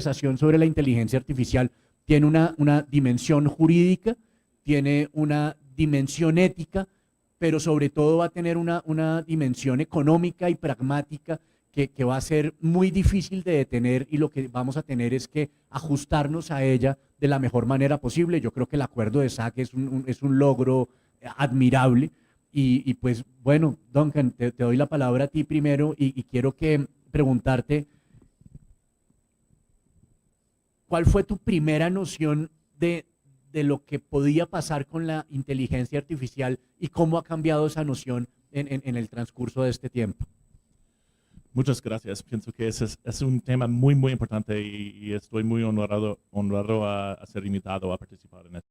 conversación sobre la inteligencia artificial tiene una dimensión jurídica, tiene una dimensión ética, pero sobre todo va a tener una dimensión económica y pragmática que va a ser muy difícil de detener, y lo que vamos a tener es que ajustarnos a ella de la mejor manera posible. Yo creo que el acuerdo de SAC es un logro admirable. Y pues bueno, Duncan, te doy la palabra a ti primero, y quiero que preguntarte, ¿cuál fue tu primera noción de lo que podía pasar con la inteligencia artificial y cómo ha cambiado esa noción en el transcurso de este tiempo? Muchas gracias. Pienso que ese es un tema muy, muy importante y estoy muy honrado a ser invitado a participar en esto.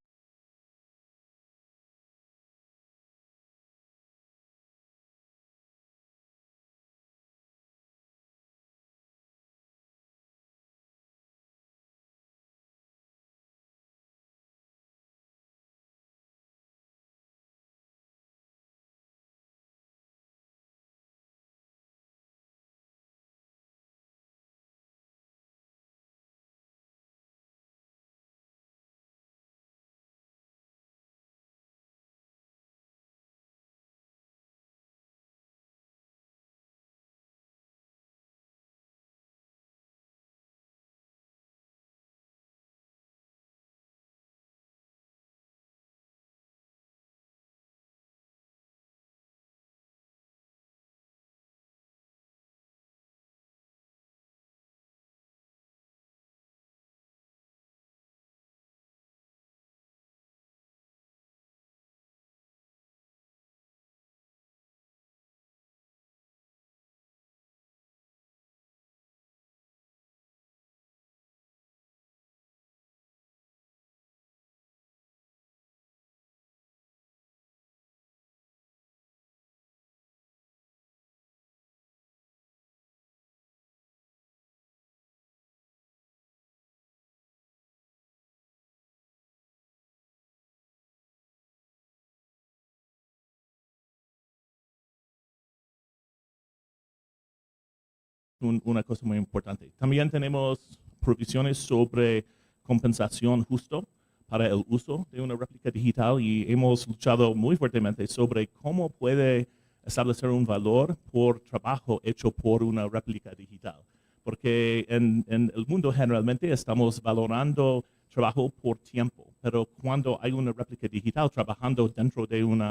Una cosa muy importante. También tenemos provisiones sobre compensación justo para el uso de una réplica digital, y hemos luchado muy fuertemente sobre cómo puede establecer un valor por trabajo hecho por una réplica digital. Porque en el mundo generalmente estamos valorando trabajo por tiempo, pero cuando hay una réplica digital trabajando dentro de un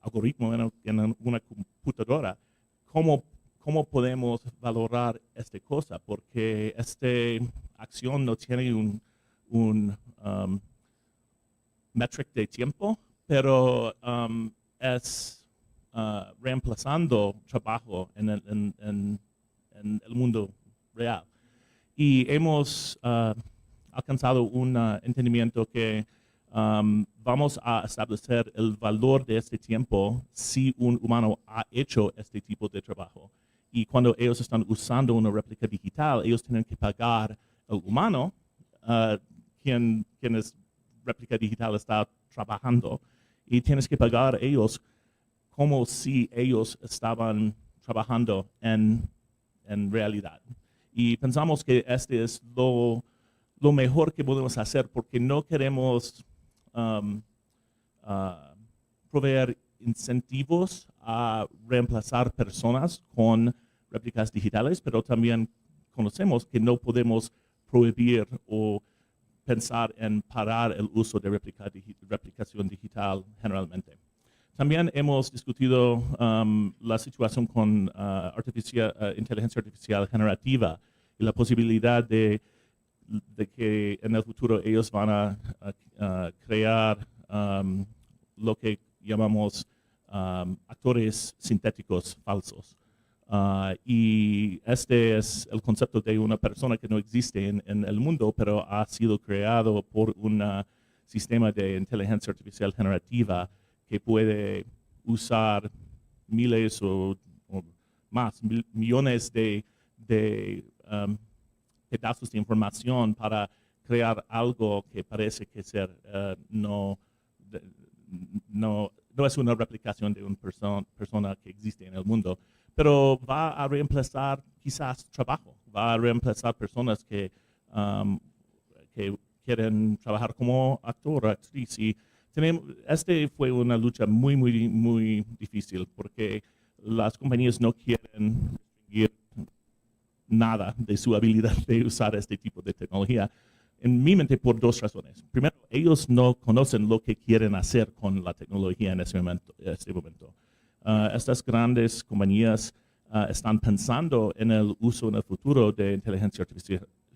algoritmo en una computadora, ¿cómo podemos valorar esta cosa? Porque esta acción no tiene un metric de tiempo, pero es reemplazando trabajo en el mundo real. Y hemos alcanzado un entendimiento que vamos a establecer el valor de este tiempo si un humano ha hecho este tipo de trabajo. Y cuando ellos están usando una réplica digital, ellos tienen que pagar al humano, quien es réplica digital está trabajando, y tienes que pagar a ellos como si ellos estaban trabajando en realidad. Y pensamos que este es lo mejor que podemos hacer, porque no queremos proveer incentivos a reemplazar personas con réplicas digitales, pero también conocemos que no podemos prohibir o pensar en parar el uso de replicación digital generalmente. También hemos discutido la situación con inteligencia artificial generativa y la posibilidad de que en el futuro ellos van a crear lo que llamamos actores sintéticos falsos. Y este es el concepto de una persona que no existe en el mundo, pero ha sido creado por un sistema de inteligencia artificial generativa que puede usar miles o más, millones de pedazos de información para crear algo que parece que ser no es una replicación de una persona que existe en el mundo, pero va a reemplazar quizás trabajo, va a reemplazar personas que que quieren trabajar como actor o actriz. Y este fue una lucha muy difícil porque las compañías no quieren restringir nada de su habilidad de usar este tipo de tecnología. En mi mente, por dos razones. Primero, ellos no conocen lo que quieren hacer con la tecnología en este momento. Estas grandes compañías están pensando en el uso en el futuro de inteligencia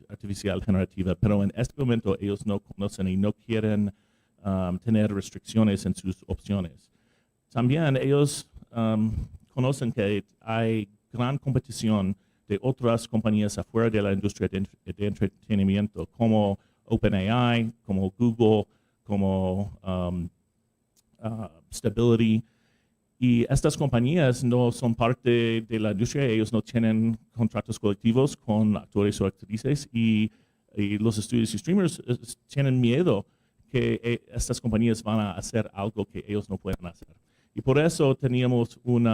artificial generativa, pero en este momento ellos no conocen y no quieren tener restricciones en sus opciones. También ellos conocen que hay gran competición de otras compañías afuera de la industria de entretenimiento, como OpenAI, como Google, como Stability. Y estas compañías no son parte de la industria, ellos no tienen contratos colectivos con actores o actrices y los estudios y streamers tienen miedo que estas compañías van a hacer algo que ellos no pueden hacer. Y por eso teníamos un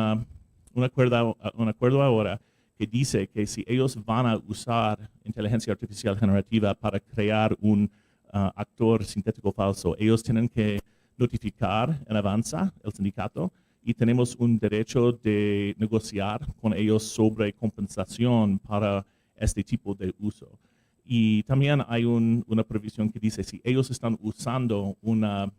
acuerdo ahora que dice que si ellos van a usar inteligencia artificial generativa para crear un actor sintético falso, ellos tienen que notificar en Avanza, el sindicato, y tenemos un derecho de negociar con ellos sobre compensación para este tipo de uso. Y también hay una previsión que dice si ellos están usando una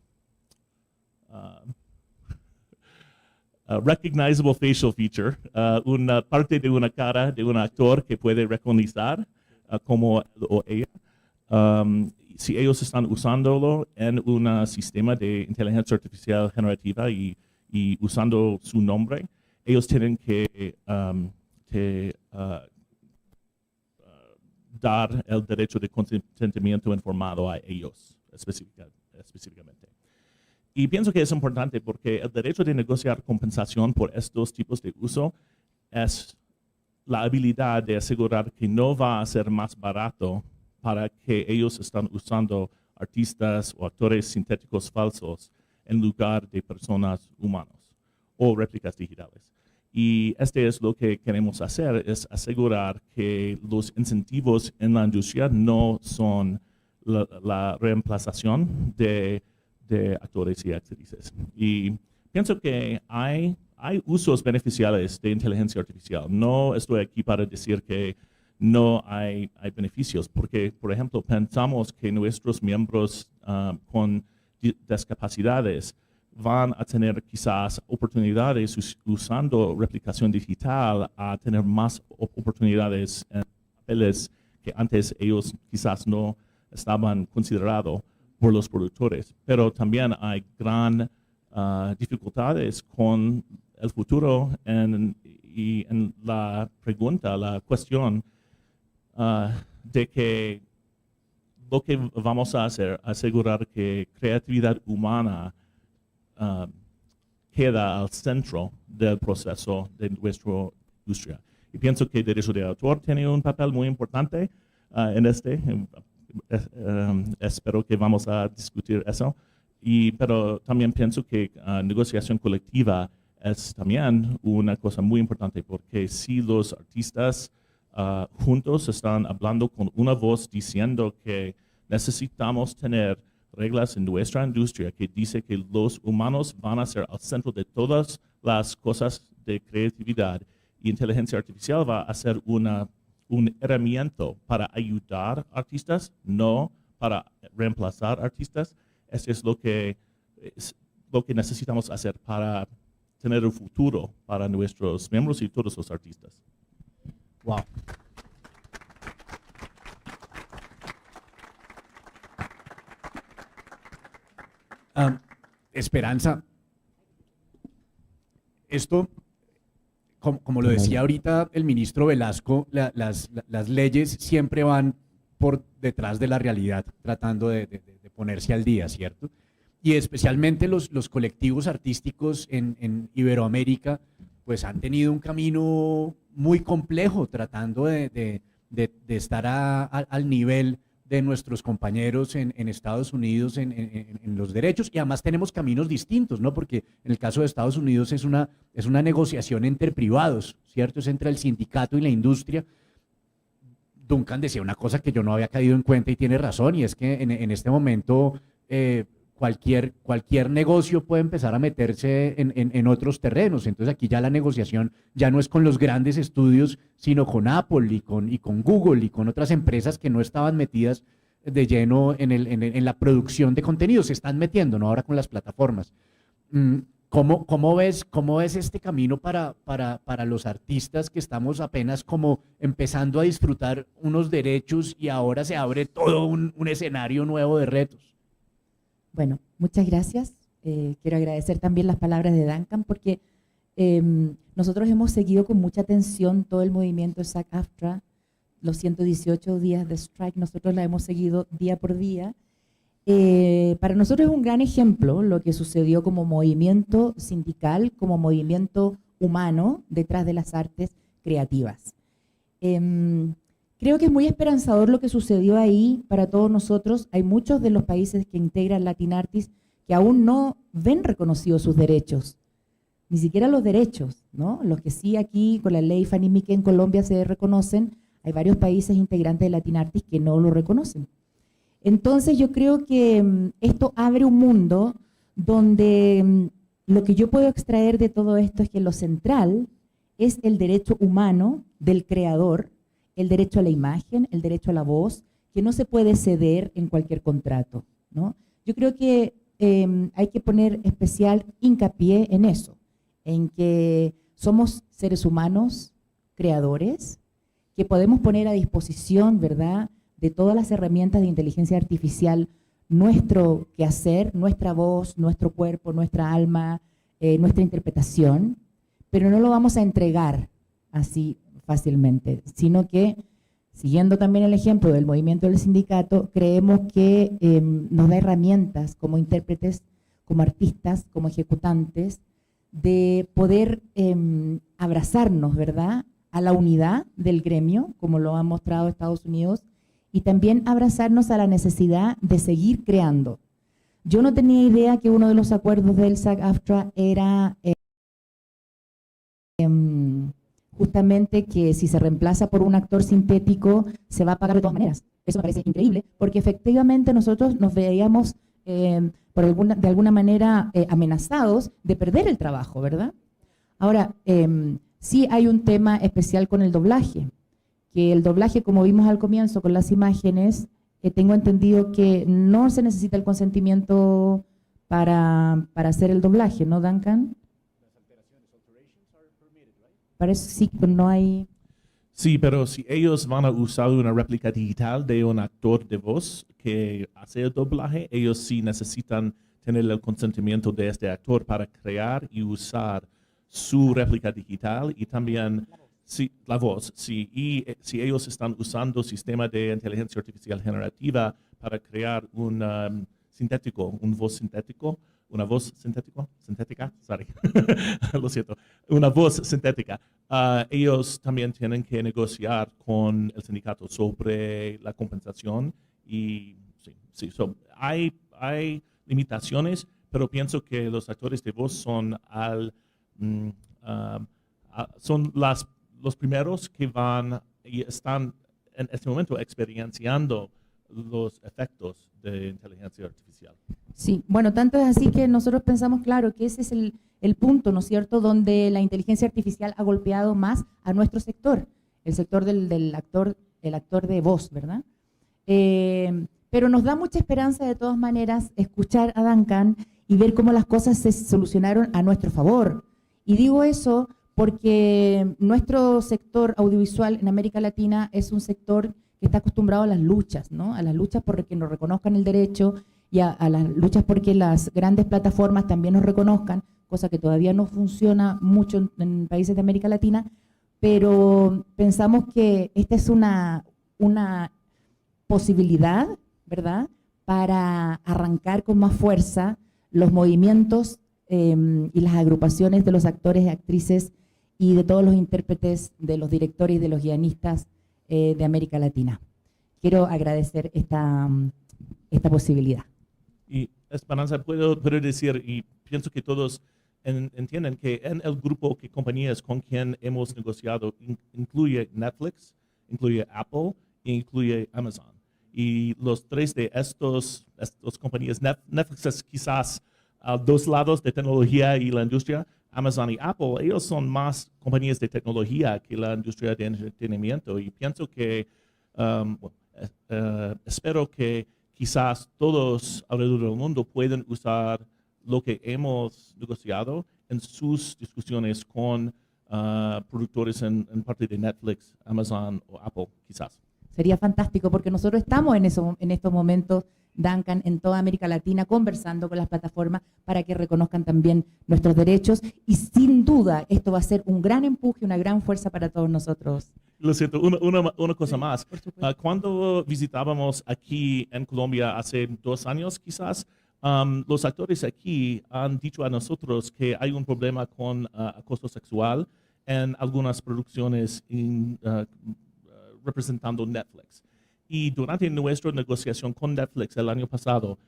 recognizable facial feature, una parte de una cara de un actor que puede reconocer como él o ella. Si ellos están usándolo en un sistema de inteligencia artificial generativa y usando su nombre, ellos tienen que dar el derecho de consentimiento informado a ellos específicamente. Y pienso que es importante porque el derecho de negociar compensación por estos tipos de uso es la habilidad de asegurar que no va a ser más barato para que ellos están usando artistas o actores sintéticos falsos en lugar de personas humanas o réplicas digitales. Y este es lo que queremos hacer, es asegurar que los incentivos en la industria no son la reemplazación de actores y actrices. Y pienso que hay usos beneficiales de inteligencia artificial. No estoy aquí para decir que no hay beneficios, porque, por ejemplo, pensamos que nuestros miembros con discapacidades van a tener quizás oportunidades usando replicación digital a tener más oportunidades en papeles que antes ellos quizás no estaban considerados por los productores. Pero también hay gran dificultades con el futuro y en la pregunta, la cuestión de que lo que vamos a hacer, asegurar que creatividad humana queda al centro del proceso de nuestra industria. Y pienso que el derecho de autor tiene un papel muy importante en este. Espero que vamos a discutir eso. Pero también pienso que negociación colectiva es también una cosa muy importante porque si los artistas juntos están hablando con una voz diciendo que necesitamos tener reglas en nuestra industria que dice que los humanos van a ser al centro de todas las cosas de creatividad y inteligencia artificial va a ser un herramienta para ayudar a artistas, no para reemplazar artistas. Eso es lo que necesitamos hacer para tener un futuro para nuestros miembros y todos los artistas. Wow. Esperanza, esto, como lo decía ahorita el ministro Velasco, las leyes siempre van por detrás de la realidad, tratando de ponerse al día, ¿cierto? Y especialmente los colectivos artísticos en Iberoamérica, pues han tenido un camino muy complejo tratando de estar al nivel de nuestros compañeros en Estados Unidos en los derechos, y además tenemos caminos distintos, ¿no? Porque en el caso de Estados Unidos es una negociación entre privados, ¿cierto? Es entre el sindicato y la industria. Duncan decía una cosa que yo no había caído en cuenta y tiene razón, y es que en este momento cualquier negocio puede empezar a meterse en otros terrenos. Entonces aquí ya la negociación ya no es con los grandes estudios, sino con Apple y con Google y con otras empresas que no estaban metidas de lleno en la producción de contenidos. Se están metiendo, ¿no? Ahora con las plataformas. ¿Cómo ves este camino para los artistas que estamos apenas como empezando a disfrutar unos derechos y ahora se abre todo un escenario nuevo de retos? Bueno, muchas gracias. Quiero agradecer también las palabras de Duncan porque nosotros hemos seguido con mucha atención todo el movimiento SAG-AFTRA, los 118 días de strike, nosotros la hemos seguido día por día. Para nosotros es un gran ejemplo lo que sucedió como movimiento sindical, como movimiento humano detrás de las artes creativas. Creo que es muy esperanzador lo que sucedió ahí para todos nosotros. Hay muchos de los países que integran Latin Artists que aún no ven reconocidos sus derechos, ni siquiera los derechos, ¿no? Los que sí aquí con la ley Fanny Mique en Colombia se reconocen, hay varios países integrantes de Latin Artists que no lo reconocen. Entonces yo creo que esto abre un mundo donde lo que yo puedo extraer de todo esto es que lo central es el derecho humano del creador, el derecho a la imagen, el derecho a la voz, que no se puede ceder en cualquier contrato, ¿no? Yo creo que hay que poner especial hincapié en eso, en que somos seres humanos, creadores, que podemos poner a disposición, ¿verdad?, de todas las herramientas de inteligencia artificial, nuestro quehacer, nuestra voz, nuestro cuerpo, nuestra alma, nuestra interpretación, pero no lo vamos a entregar así fácilmente, sino que, siguiendo también el ejemplo del movimiento del sindicato, creemos que nos da herramientas como intérpretes, como artistas, como ejecutantes, de poder abrazarnos, ¿verdad?, a la unidad del gremio, como lo ha mostrado Estados Unidos, y también abrazarnos a la necesidad de seguir creando. Yo no tenía idea que uno de los acuerdos del SAG-AFTRA era justamente que si se reemplaza por un actor sintético se va a pagar de todas maneras. Eso me parece increíble, porque efectivamente nosotros nos veíamos de alguna manera amenazados de perder el trabajo, ¿verdad? Ahora, sí hay un tema especial con el doblaje, que el doblaje, como vimos al comienzo con las imágenes, tengo entendido que no se necesita el consentimiento para hacer el doblaje, ¿no, Duncan? Parece sí, pero no hay... Sí, pero si ellos van a usar una réplica digital de un actor de voz que hace el doblaje, ellos sí necesitan tener el consentimiento de este actor para crear y usar su réplica digital y también sí, la voz. Sí, y si ellos están usando sistemas de inteligencia artificial generativa para crear un sintético, un voz sintético, una voz sintética, sorry, lo siento, una voz sintética, ellos también tienen que negociar con el sindicato sobre la compensación y sí, hay limitaciones, pero pienso que los actores de voz son los primeros que van y están en este momento experienciando los efectos de inteligencia artificial. Sí, bueno, tanto es así que nosotros pensamos, claro, que ese es el punto, ¿no es cierto?, donde la inteligencia artificial ha golpeado más a nuestro sector, el sector del actor, el actor de voz, ¿verdad? Pero nos da mucha esperanza de todas maneras escuchar a Duncan y ver cómo las cosas se solucionaron a nuestro favor. Y digo eso porque nuestro sector audiovisual en América Latina es un sector que está acostumbrado a las luchas, ¿no? A las luchas por que nos reconozcan el derecho y a las luchas porque las grandes plataformas también nos reconozcan, cosa que todavía no funciona mucho en países de América Latina, pero pensamos que esta es una posibilidad, ¿verdad?, para arrancar con más fuerza los movimientos y las agrupaciones de los actores y actrices y de todos los intérpretes, de los directores y de los guionistas de América Latina. Quiero agradecer esta posibilidad. Y Esperanza, puedo decir, y pienso que todos entienden que en el grupo de compañías con quien hemos negociado incluye Netflix, incluye Apple, incluye Amazon. Y los tres de estos compañías, Netflix es quizás a dos lados de tecnología y la industria, Amazon y Apple, ellos son más compañías de tecnología que la industria de entretenimiento. Y pienso que, espero que quizás todos alrededor del mundo puedan usar lo que hemos negociado en sus discusiones con productores en parte de Netflix, Amazon o Apple, quizás. Sería fantástico porque nosotros estamos en estos momentos, Duncan, en toda América Latina, conversando con las plataformas para que reconozcan también nuestros derechos y sin duda esto va a ser un gran empuje, una gran fuerza para todos nosotros. Lo siento, una cosa Sí, más. por supuesto. Cuando visitábamos aquí en Colombia hace 2 años quizás, los actores aquí han dicho a nosotros que hay un problema con acoso sexual en algunas producciones representando Netflix. Y durante nuestra negociación con Netflix el año pasado,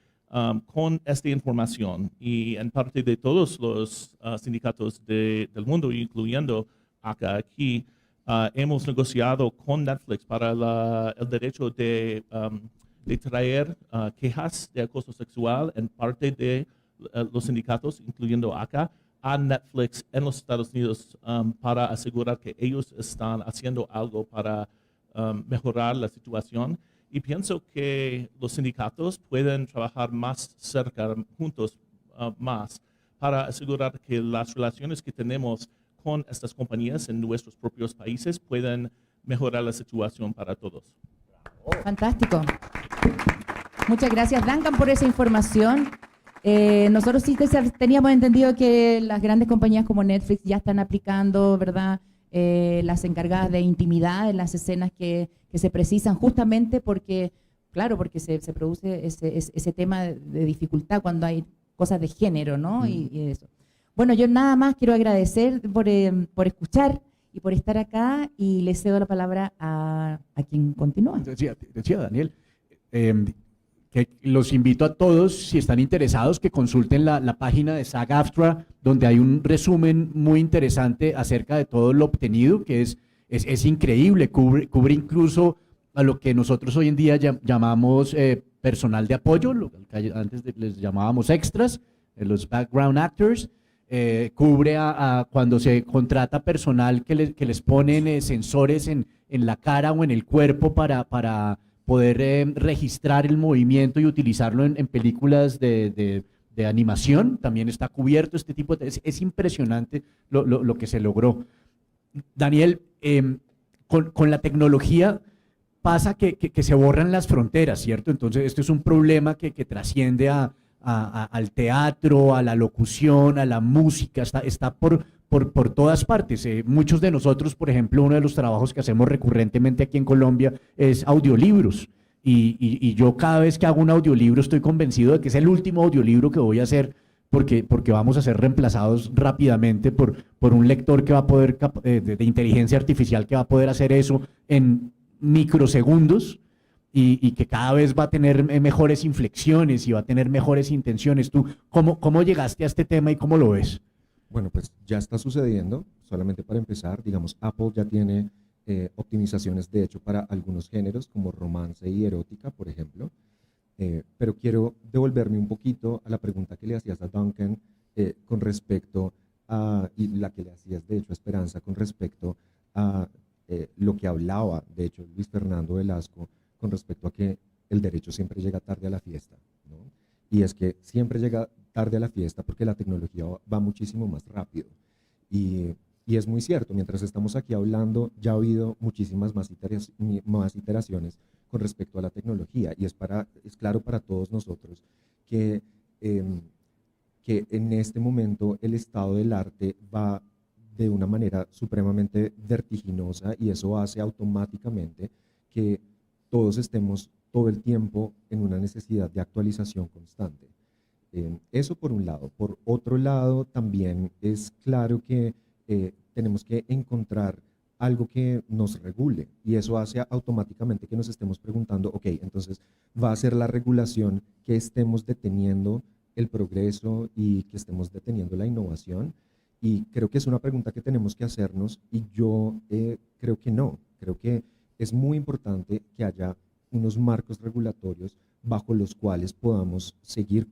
con esta información y en parte de todos los sindicatos del mundo, incluyendo acá aquí, hemos negociado con Netflix para el derecho de traer quejas de acoso sexual en parte de los sindicatos, incluyendo acá, a Netflix en los Estados Unidos para asegurar que ellos están haciendo algo para mejorar la situación. Y pienso que los sindicatos pueden trabajar más cerca, juntos más, para asegurar que las relaciones que tenemos con estas compañías en nuestros propios países pueden mejorar la situación para todos. Fantástico. Muchas gracias, Duncan, por esa información. Nosotros sí teníamos entendido que las grandes compañías como Netflix ya están aplicando, ¿verdad?, las encargadas de intimidad en las escenas que se precisan justamente porque, claro, porque se produce ese tema de dificultad cuando hay cosas de género, ¿no? Y eso. Bueno, yo nada más quiero agradecer por escuchar y por estar acá y le cedo la palabra a quien continúa. Decía Daniel, que los invito a todos, si están interesados, que consulten la página de SAG-AFTRA, donde hay un resumen muy interesante acerca de todo lo obtenido, que es increíble, cubre incluso a lo que nosotros hoy en día llamamos personal de apoyo, lo que antes les llamábamos extras, los background actors, cubre a cuando se contrata personal que les ponen sensores en la cara o en el cuerpo para poder registrar el movimiento y utilizarlo en películas de animación. También está cubierto este tipo de... Es impresionante lo que se logró. Daniel, con la tecnología pasa que se borran las fronteras, ¿cierto? Entonces esto es un problema que trasciende al teatro, a la locución, a la música, está por todas partes. Muchos de nosotros, por ejemplo, uno de los trabajos que hacemos recurrentemente aquí en Colombia es audiolibros. Y yo cada vez que hago un audiolibro estoy convencido de que es el último audiolibro que voy a hacer porque vamos a ser reemplazados rápidamente por un lector que va a poder, de inteligencia artificial, que va a poder hacer eso en microsegundos y que cada vez va a tener mejores inflexiones y va a tener mejores intenciones. ¿Tú cómo llegaste a este tema y cómo lo ves? Bueno, pues ya está sucediendo. Solamente para empezar, digamos, Apple ya tiene optimizaciones, de hecho, para algunos géneros como romance y erótica, por ejemplo. Pero quiero devolverme un poquito a la pregunta que le hacías a Duncan con respecto a, y la que le hacías, de hecho, a Esperanza, con respecto a lo que hablaba, de hecho, Luis Fernando Velasco, con respecto a que el derecho siempre llega tarde a la fiesta, ¿no? Y es que siempre llega tarde a la fiesta porque la tecnología va muchísimo más rápido. Y es muy cierto, mientras estamos aquí hablando, ya ha habido muchísimas más iteraciones con respecto a la tecnología. Y es claro para todos nosotros que en este momento el estado del arte va de una manera supremamente vertiginosa y eso hace automáticamente que todos estemos todo el tiempo en una necesidad de actualización constante. Eso por un lado. Por otro lado, también es claro que tenemos que encontrar algo que nos regule y eso hace automáticamente que nos estemos preguntando, ok, entonces va a ser la regulación que estemos deteniendo el progreso y que estemos deteniendo la innovación. Y creo que es una pregunta que tenemos que hacernos y yo creo que no. Creo que es muy importante que haya unos marcos regulatorios bajo los cuales podamos seguir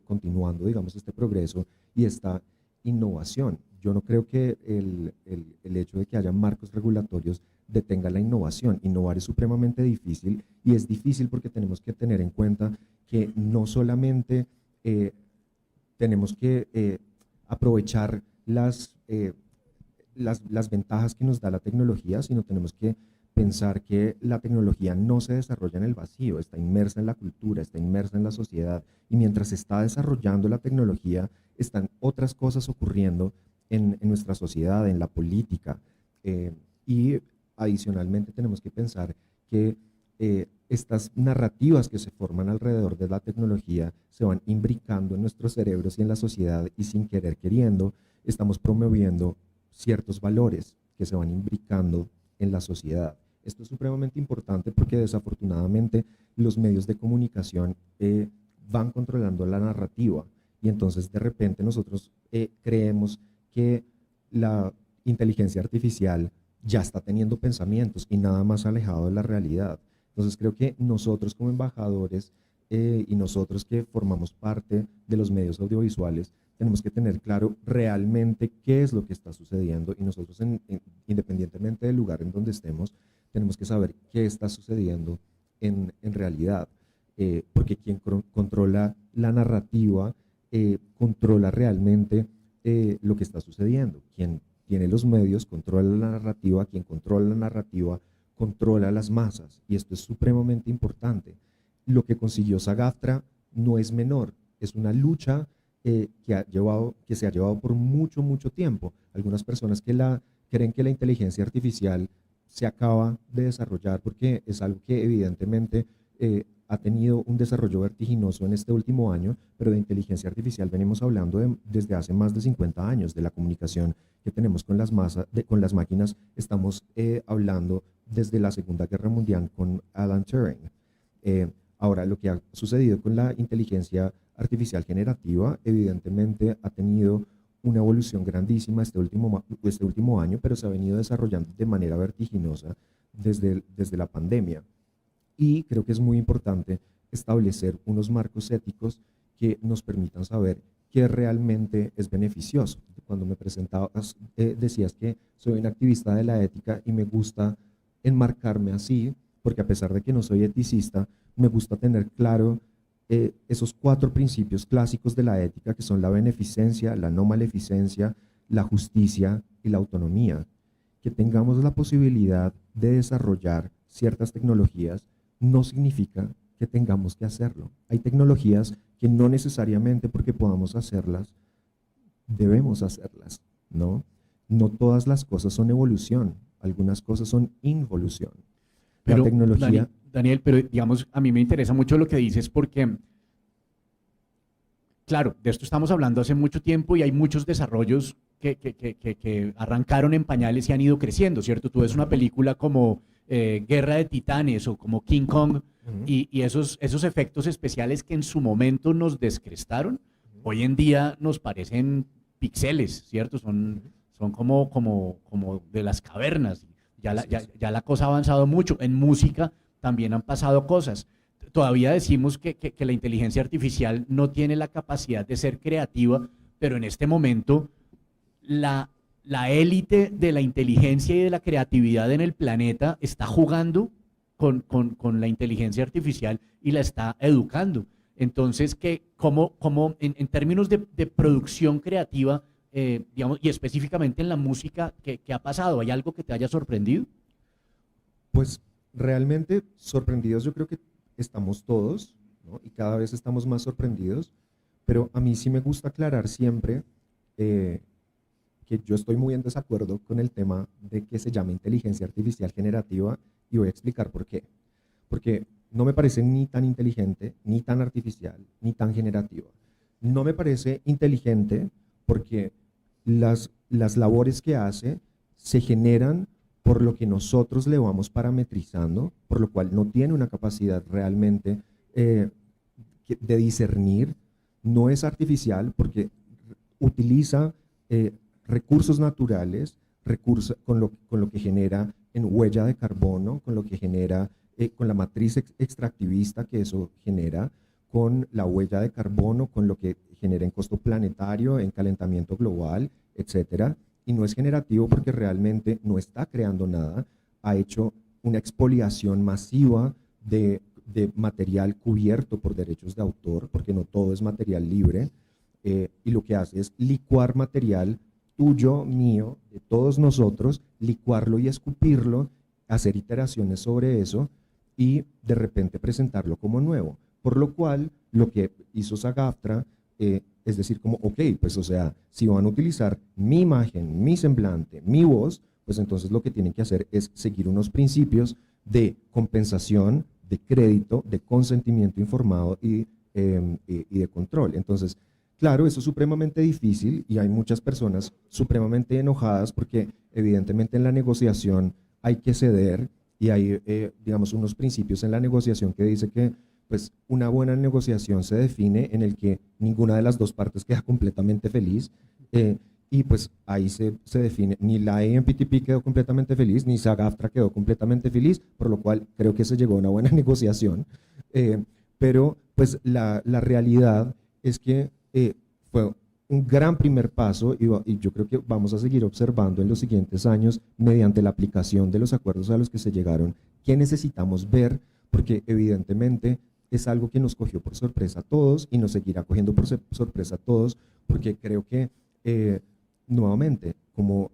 continuando, digamos, este progreso y esta innovación. Yo no creo que el hecho de que haya marcos regulatorios detenga la innovación. Innovar es supremamente difícil y es difícil porque tenemos que tener en cuenta que no solamente tenemos que aprovechar las ventajas que nos da la tecnología, sino tenemos que pensar que la tecnología no se desarrolla en el vacío, está inmersa en la cultura, está inmersa en la sociedad, y mientras se está desarrollando la tecnología, están otras cosas ocurriendo en nuestra sociedad, en la política, y adicionalmente tenemos que pensar que estas narrativas que se forman alrededor de la tecnología se van imbricando en nuestros cerebros y en la sociedad, y sin querer queriendo estamos promoviendo ciertos valores que se van imbricando en la sociedad. Esto es supremamente importante porque desafortunadamente los medios de comunicación van controlando la narrativa, y entonces de repente nosotros creemos que la inteligencia artificial ya está teniendo pensamientos y nada más alejado de la realidad. Entonces creo que nosotros como embajadores y nosotros que formamos parte de los medios audiovisuales tenemos que tener claro realmente qué es lo que está sucediendo, y nosotros independientemente del lugar en donde estemos tenemos que saber qué está sucediendo en realidad, porque quien controla la narrativa controla realmente lo que está sucediendo. Quien tiene los medios controla la narrativa, quien controla la narrativa controla las masas, y esto es supremamente importante. Lo que consiguió SAG-AFTRA no es menor, es una lucha que se ha llevado por mucho tiempo. Algunas personas creen que la inteligencia artificial se acaba de desarrollar porque es algo que evidentemente ha tenido un desarrollo vertiginoso en este último año, pero de inteligencia artificial venimos hablando desde hace más de 50 años, de la comunicación que tenemos con las máquinas. Estamos hablando desde la Segunda Guerra Mundial con Alan Turing. Ahora, lo que ha sucedido con la inteligencia artificial generativa evidentemente ha tenido una evolución grandísima este último año, pero se ha venido desarrollando de manera vertiginosa desde la pandemia. Y creo que es muy importante establecer unos marcos éticos que nos permitan saber qué realmente es beneficioso. Cuando me presentabas, decías que soy un activista de la ética y me gusta enmarcarme así, porque a pesar de que no soy eticista, me gusta tener claro esos 4 principios clásicos de la ética, que son la beneficencia, la no maleficencia, la justicia y la autonomía. Que tengamos la posibilidad de desarrollar ciertas tecnologías no significa que tengamos que hacerlo. Hay tecnologías que no necesariamente porque podamos hacerlas, debemos hacerlas, ¿no? No todas las cosas son evolución, algunas cosas son involución. Pero, la tecnología... Daniel, pero digamos, a mí me interesa mucho lo que dices porque, claro, de esto estamos hablando hace mucho tiempo y hay muchos desarrollos que arrancaron en pañales y han ido creciendo, ¿cierto? Tú ves una película como Guerra de Titanes o como King Kong y esos efectos especiales que en su momento nos descrestaron, hoy en día nos parecen píxeles, ¿cierto? Son como de las cavernas. Ya la cosa ha avanzado mucho. En música también han pasado cosas. Todavía decimos que la inteligencia artificial no tiene la capacidad de ser creativa, pero en este momento la élite de la inteligencia y de la creatividad en el planeta está jugando con la inteligencia artificial y la está educando. Entonces, ¿cómo en términos de producción creativa, digamos, y específicamente en la música, ¿qué ha pasado? ¿Hay algo que te haya sorprendido? Pues realmente sorprendidos yo creo que estamos todos, ¿no? Y cada vez estamos más sorprendidos, pero a mí sí me gusta aclarar siempre que yo estoy muy en desacuerdo con el tema de que se llame inteligencia artificial generativa, y voy a explicar por qué. Porque no me parece ni tan inteligente, ni tan artificial, ni tan generativa. No me parece inteligente porque las labores que hace se generan por lo que nosotros le vamos parametrizando, por lo cual no tiene una capacidad realmente de discernir. No es artificial porque utiliza recursos naturales, con lo que genera en huella de carbono, con lo que genera, con la matriz extractivista que eso genera, con la huella de carbono, con lo que genera en costo planetario, en calentamiento global, etcétera. Y no es generativo porque realmente no está creando nada, ha hecho una expoliación masiva de material cubierto por derechos de autor, porque no todo es material libre, y lo que hace es licuar material tuyo, mío, de todos nosotros, licuarlo y escupirlo, hacer iteraciones sobre eso y de repente presentarlo como nuevo. Por lo cual, lo que hizo SAG-AFTRA es decir, como, ok, pues o sea, si van a utilizar mi imagen, mi semblante, mi voz, pues entonces lo que tienen que hacer es seguir unos principios de compensación, de crédito, de consentimiento informado y de control. Entonces, claro, eso es supremamente difícil y hay muchas personas supremamente enojadas porque evidentemente en la negociación hay que ceder y hay, digamos, unos principios en la negociación que dice que pues una buena negociación se define en el que ninguna de las dos partes queda completamente feliz y pues ahí se define, ni la AMPTP quedó completamente feliz, ni SAG-AFTRA quedó completamente feliz, por lo cual creo que se llegó a una buena negociación, pero pues la realidad es que fue un gran primer paso y yo creo que vamos a seguir observando en los siguientes años mediante la aplicación de los acuerdos a los que se llegaron, qué necesitamos ver, porque evidentemente es algo que nos cogió por sorpresa a todos y nos seguirá cogiendo por sorpresa a todos, porque creo que nuevamente, como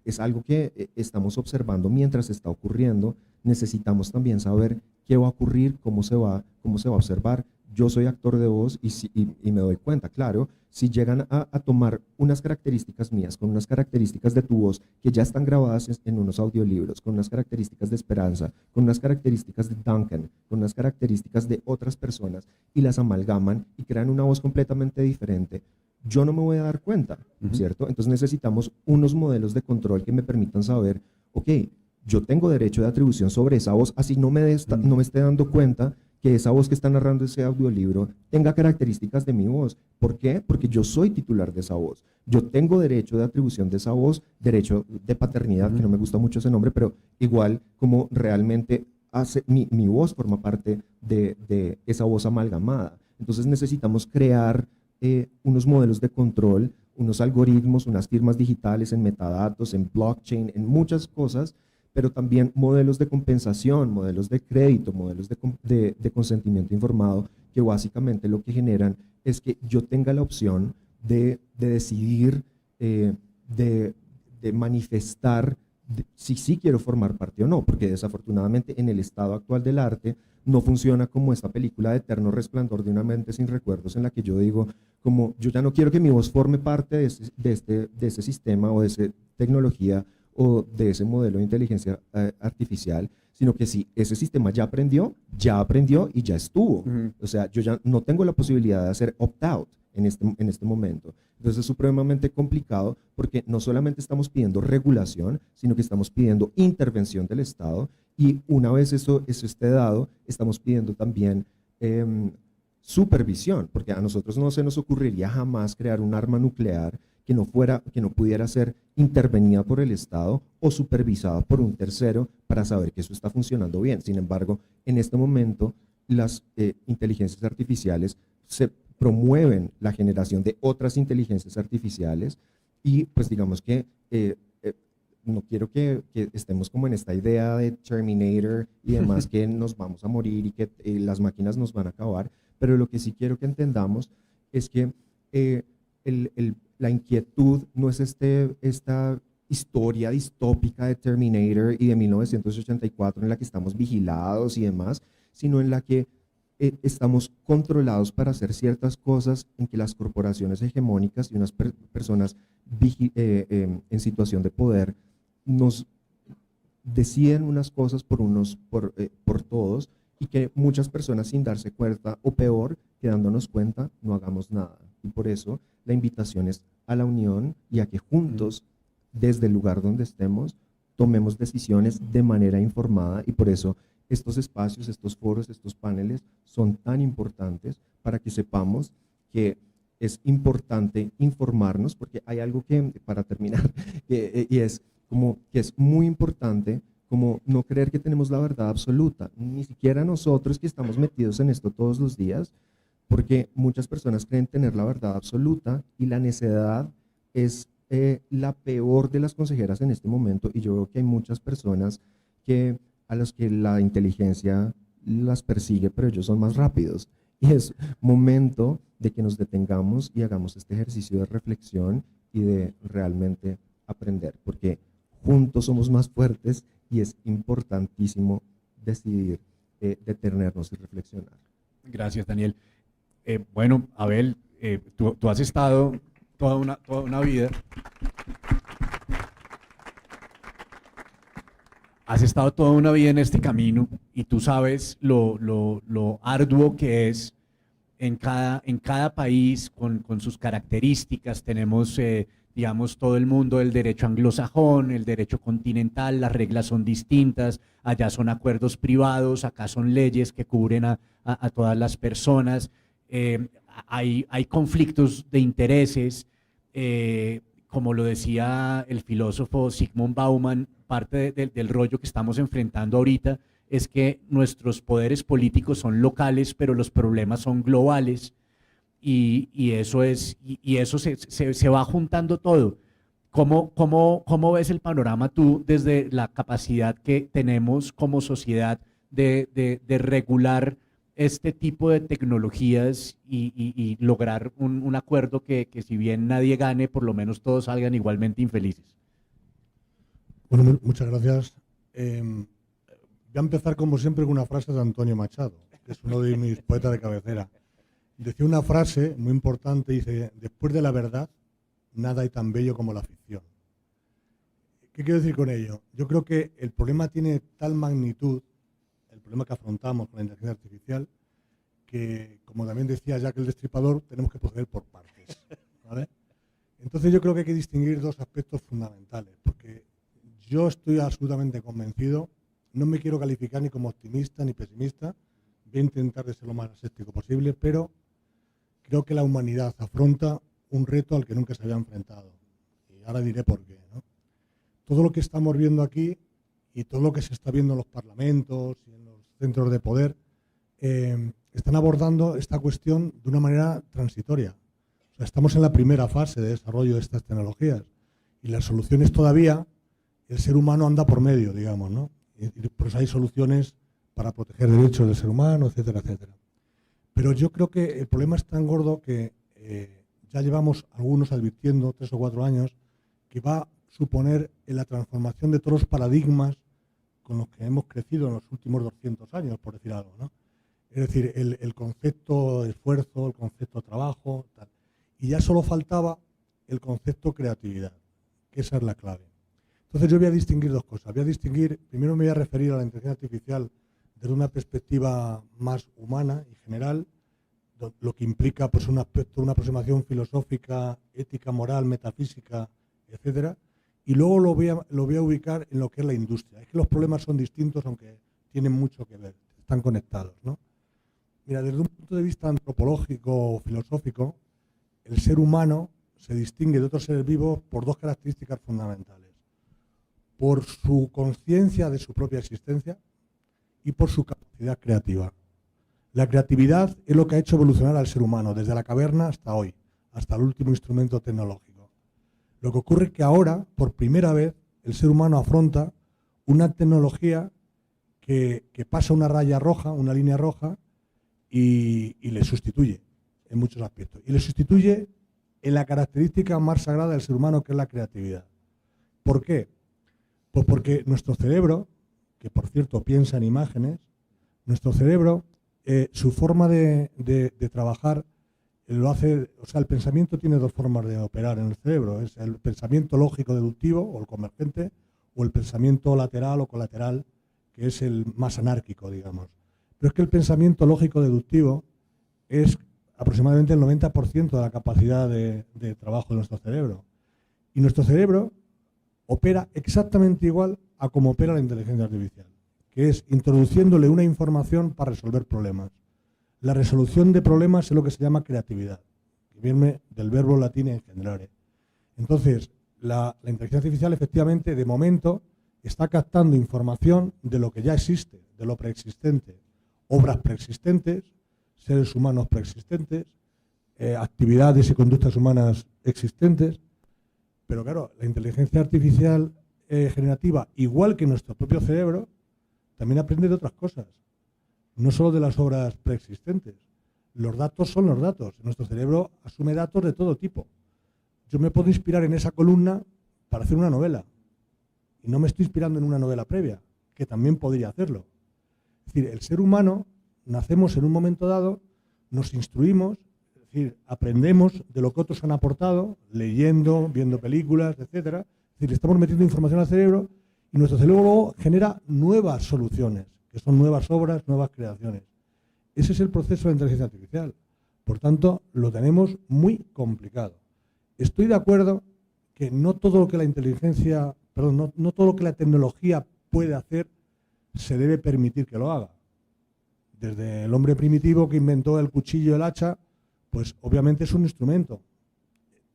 es algo que estamos observando mientras está ocurriendo, necesitamos también saber qué va a ocurrir, cómo se va a observar. Yo soy actor de voz y me doy cuenta, claro, si llegan a tomar unas características mías, con unas características de tu voz que ya están grabadas en unos audiolibros, con unas características de Esperanza, con unas características de Duncan, con unas características de otras personas y las amalgaman y crean una voz completamente diferente, yo no me voy a dar cuenta, ¿cierto? Entonces necesitamos unos modelos de control que me permitan saber, ok, yo tengo derecho de atribución sobre esa voz, así no me esté dando cuenta que esa voz que está narrando ese audiolibro tenga características de mi voz. ¿Por qué? Porque yo soy titular de esa voz. Yo tengo derecho de atribución de esa voz, derecho de paternidad, que no me gusta mucho ese nombre, pero igual como realmente mi voz forma parte de esa voz amalgamada. Entonces necesitamos crear unos modelos de control, unos algoritmos, unas firmas digitales en metadatos, en blockchain, en muchas cosas, pero también modelos de compensación, modelos de crédito, modelos de consentimiento informado, que básicamente lo que generan es que yo tenga la opción de decidir, de manifestar si sí quiero formar parte o no, porque desafortunadamente en el estado actual del arte no funciona como esta película de Eterno Resplandor de una mente sin recuerdos, en la que yo digo, como yo ya no quiero que mi voz forme parte de ese sistema o de esa tecnología o de ese modelo de inteligencia artificial, sino que si ese sistema ya aprendió y ya estuvo. O sea, yo ya no tengo la posibilidad de hacer opt-out en este momento. Entonces es supremamente complicado porque no solamente estamos pidiendo regulación, sino que estamos pidiendo intervención del Estado y una vez eso esté dado, estamos pidiendo también supervisión, porque a nosotros no se nos ocurriría jamás crear un arma nuclear que no pudiera ser intervenida por el Estado o supervisada por un tercero para saber que eso está funcionando bien. Sin embargo, en este momento las inteligencias artificiales se promueven la generación de otras inteligencias artificiales y pues digamos que no quiero que estemos como en esta idea de Terminator y demás, que nos vamos a morir y que las máquinas nos van a acabar, pero lo que sí quiero que entendamos es que la inquietud no es esta historia distópica de Terminator y de 1984 en la que estamos vigilados y demás, sino en la que estamos controlados para hacer ciertas cosas en que las corporaciones hegemónicas y unas personas en situación de poder nos deciden unas cosas por todos y que muchas personas sin darse cuenta o peor, quedándonos cuenta, no hagamos nada. Y por eso la invitación es a la unión y a que juntos, desde el lugar donde estemos, tomemos decisiones de manera informada y por eso estos espacios, estos foros, estos paneles son tan importantes para que sepamos que es importante informarnos, porque hay algo que, para terminar, y es como que es muy importante como no creer que tenemos la verdad absoluta, ni siquiera nosotros que estamos metidos en esto todos los días, porque muchas personas creen tener la verdad absoluta y la necedad es la peor de las consejeras en este momento, y yo veo que hay muchas personas a los que la inteligencia las persigue, pero ellos son más rápidos. Y es momento de que nos detengamos y hagamos este ejercicio de reflexión y de realmente aprender, porque juntos somos más fuertes y es importantísimo decidir detenernos y reflexionar. Gracias, Daniel. Bueno, Abel, tú has estado toda una vida. Has estado toda una vida en este camino y tú sabes lo arduo que es en cada país con sus características. Tenemos, digamos, todo el mundo del derecho anglosajón, el derecho continental, las reglas son distintas, allá son acuerdos privados, acá son leyes que cubren a todas las personas. Hay conflictos de intereses, como lo decía el filósofo Zygmunt Bauman, parte del rollo que estamos enfrentando ahorita es que nuestros poderes políticos son locales, pero los problemas son globales, y eso se va juntando todo. ¿Cómo ves el panorama tú desde la capacidad que tenemos como sociedad de regular este tipo de tecnologías y lograr un acuerdo que si bien nadie gane, por lo menos todos salgan igualmente infelices? Bueno, muchas gracias. Voy a empezar, como siempre, con una frase de Antonio Machado, que es uno de mis poetas de cabecera. Decía una frase muy importante, dice: después de la verdad, nada hay tan bello como la ficción. ¿Qué quiero decir con ello? Yo creo que el problema tiene tal magnitud, el problema que afrontamos con la inteligencia artificial, que, como también decía Jack el Destripador, tenemos que proceder por partes, ¿vale? Entonces yo creo que hay que distinguir dos aspectos fundamentales, porque yo estoy absolutamente convencido, no me quiero calificar ni como optimista ni pesimista, voy a intentar de ser lo más escéptico posible, pero creo que la humanidad afronta un reto al que nunca se había enfrentado. Y ahora diré por qué, ¿no? Todo lo que estamos viendo aquí y todo lo que se está viendo en los parlamentos y en los centros de poder, están abordando esta cuestión de una manera transitoria. O sea, estamos en la primera fase de desarrollo de estas tecnologías y las soluciones todavía, el ser humano anda por medio, digamos, ¿no? Y por eso hay soluciones para proteger derechos del ser humano, etcétera, etcétera. Pero yo creo que el problema es tan gordo que ya llevamos algunos advirtiendo, 3 o 4 años, que va a suponer en la transformación de todos los paradigmas con los que hemos crecido en los últimos 200 años, por decir algo, ¿no? Es decir, el concepto de esfuerzo, el concepto de trabajo, tal. Y ya solo faltaba el concepto creatividad, que esa es la clave. Entonces yo voy a distinguir dos cosas. Primero me voy a referir a la inteligencia artificial desde una perspectiva más humana y general, lo que implica pues, un aspecto, una aproximación filosófica, ética, moral, metafísica, etcétera. Y luego lo voy a ubicar en lo que es la industria. Es que los problemas son distintos, aunque tienen mucho que ver, están conectados, ¿no? Mira, desde un punto de vista antropológico o filosófico, el ser humano se distingue de otros seres vivos por dos características fundamentales: por su conciencia de su propia existencia y por su capacidad creativa. La creatividad es lo que ha hecho evolucionar al ser humano desde la caverna hasta hoy, hasta el último instrumento tecnológico. Lo que ocurre es que ahora, por primera vez, el ser humano afronta una tecnología que pasa una raya roja, una línea roja, y le sustituye en muchos aspectos. Y le sustituye en la característica más sagrada del ser humano, que es la creatividad. ¿Por qué? Pues porque nuestro cerebro, que por cierto piensa en imágenes, nuestro cerebro, su forma de trabajar lo hace, o sea, el pensamiento tiene dos formas de operar en el cerebro: es el pensamiento lógico deductivo o el convergente, o el pensamiento lateral o colateral, que es el más anárquico, digamos. Pero es que el pensamiento lógico deductivo es aproximadamente el 90% de la capacidad de trabajo de nuestro cerebro. Y nuestro cerebro opera exactamente igual a como opera la inteligencia artificial, que es introduciéndole una información para resolver problemas. La resolución de problemas es lo que se llama creatividad, que viene del verbo latín engendrare. Entonces, la inteligencia artificial efectivamente, de momento, está captando información de lo que ya existe, de lo preexistente, obras preexistentes, seres humanos preexistentes, actividades y conductas humanas existentes. Pero claro, la inteligencia artificial generativa, igual que nuestro propio cerebro, también aprende de otras cosas, no solo de las obras preexistentes. Los datos son los datos. Nuestro cerebro asume datos de todo tipo. Yo me puedo inspirar en esa columna para hacer una novela. Y no me estoy inspirando en una novela previa, que también podría hacerlo. Es decir, el ser humano, nacemos en un momento dado, nos instruimos, es decir, aprendemos de lo que otros han aportado, leyendo, viendo películas, etcétera. Es decir, le estamos metiendo información al cerebro y nuestro cerebro luego genera nuevas soluciones, que son nuevas obras, nuevas creaciones. Ese es el proceso de inteligencia artificial. Por tanto, lo tenemos muy complicado. Estoy de acuerdo que no todo lo que la inteligencia, perdón, no todo lo que la tecnología puede hacer se debe permitir que lo haga. Desde el hombre primitivo que inventó el cuchillo y el hacha, pues obviamente es un instrumento.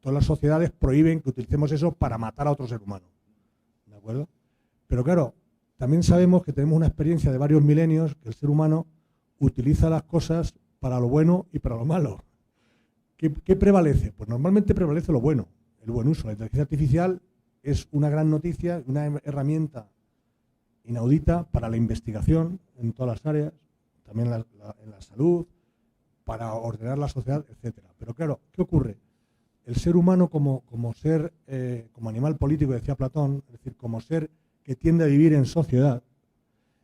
Todas las sociedades prohíben que utilicemos eso para matar a otro ser humano. ¿De acuerdo? Pero claro, también sabemos que tenemos una experiencia de varios milenios que el ser humano utiliza las cosas para lo bueno y para lo malo. ¿Qué prevalece? Pues normalmente prevalece lo bueno, el buen uso. La inteligencia artificial es una gran noticia, una herramienta inaudita para la investigación en todas las áreas, también en la salud, para ordenar la sociedad, etcétera. Pero claro, ¿qué ocurre? El ser humano como ser, como animal político, decía Platón, es decir, como ser que tiende a vivir en sociedad,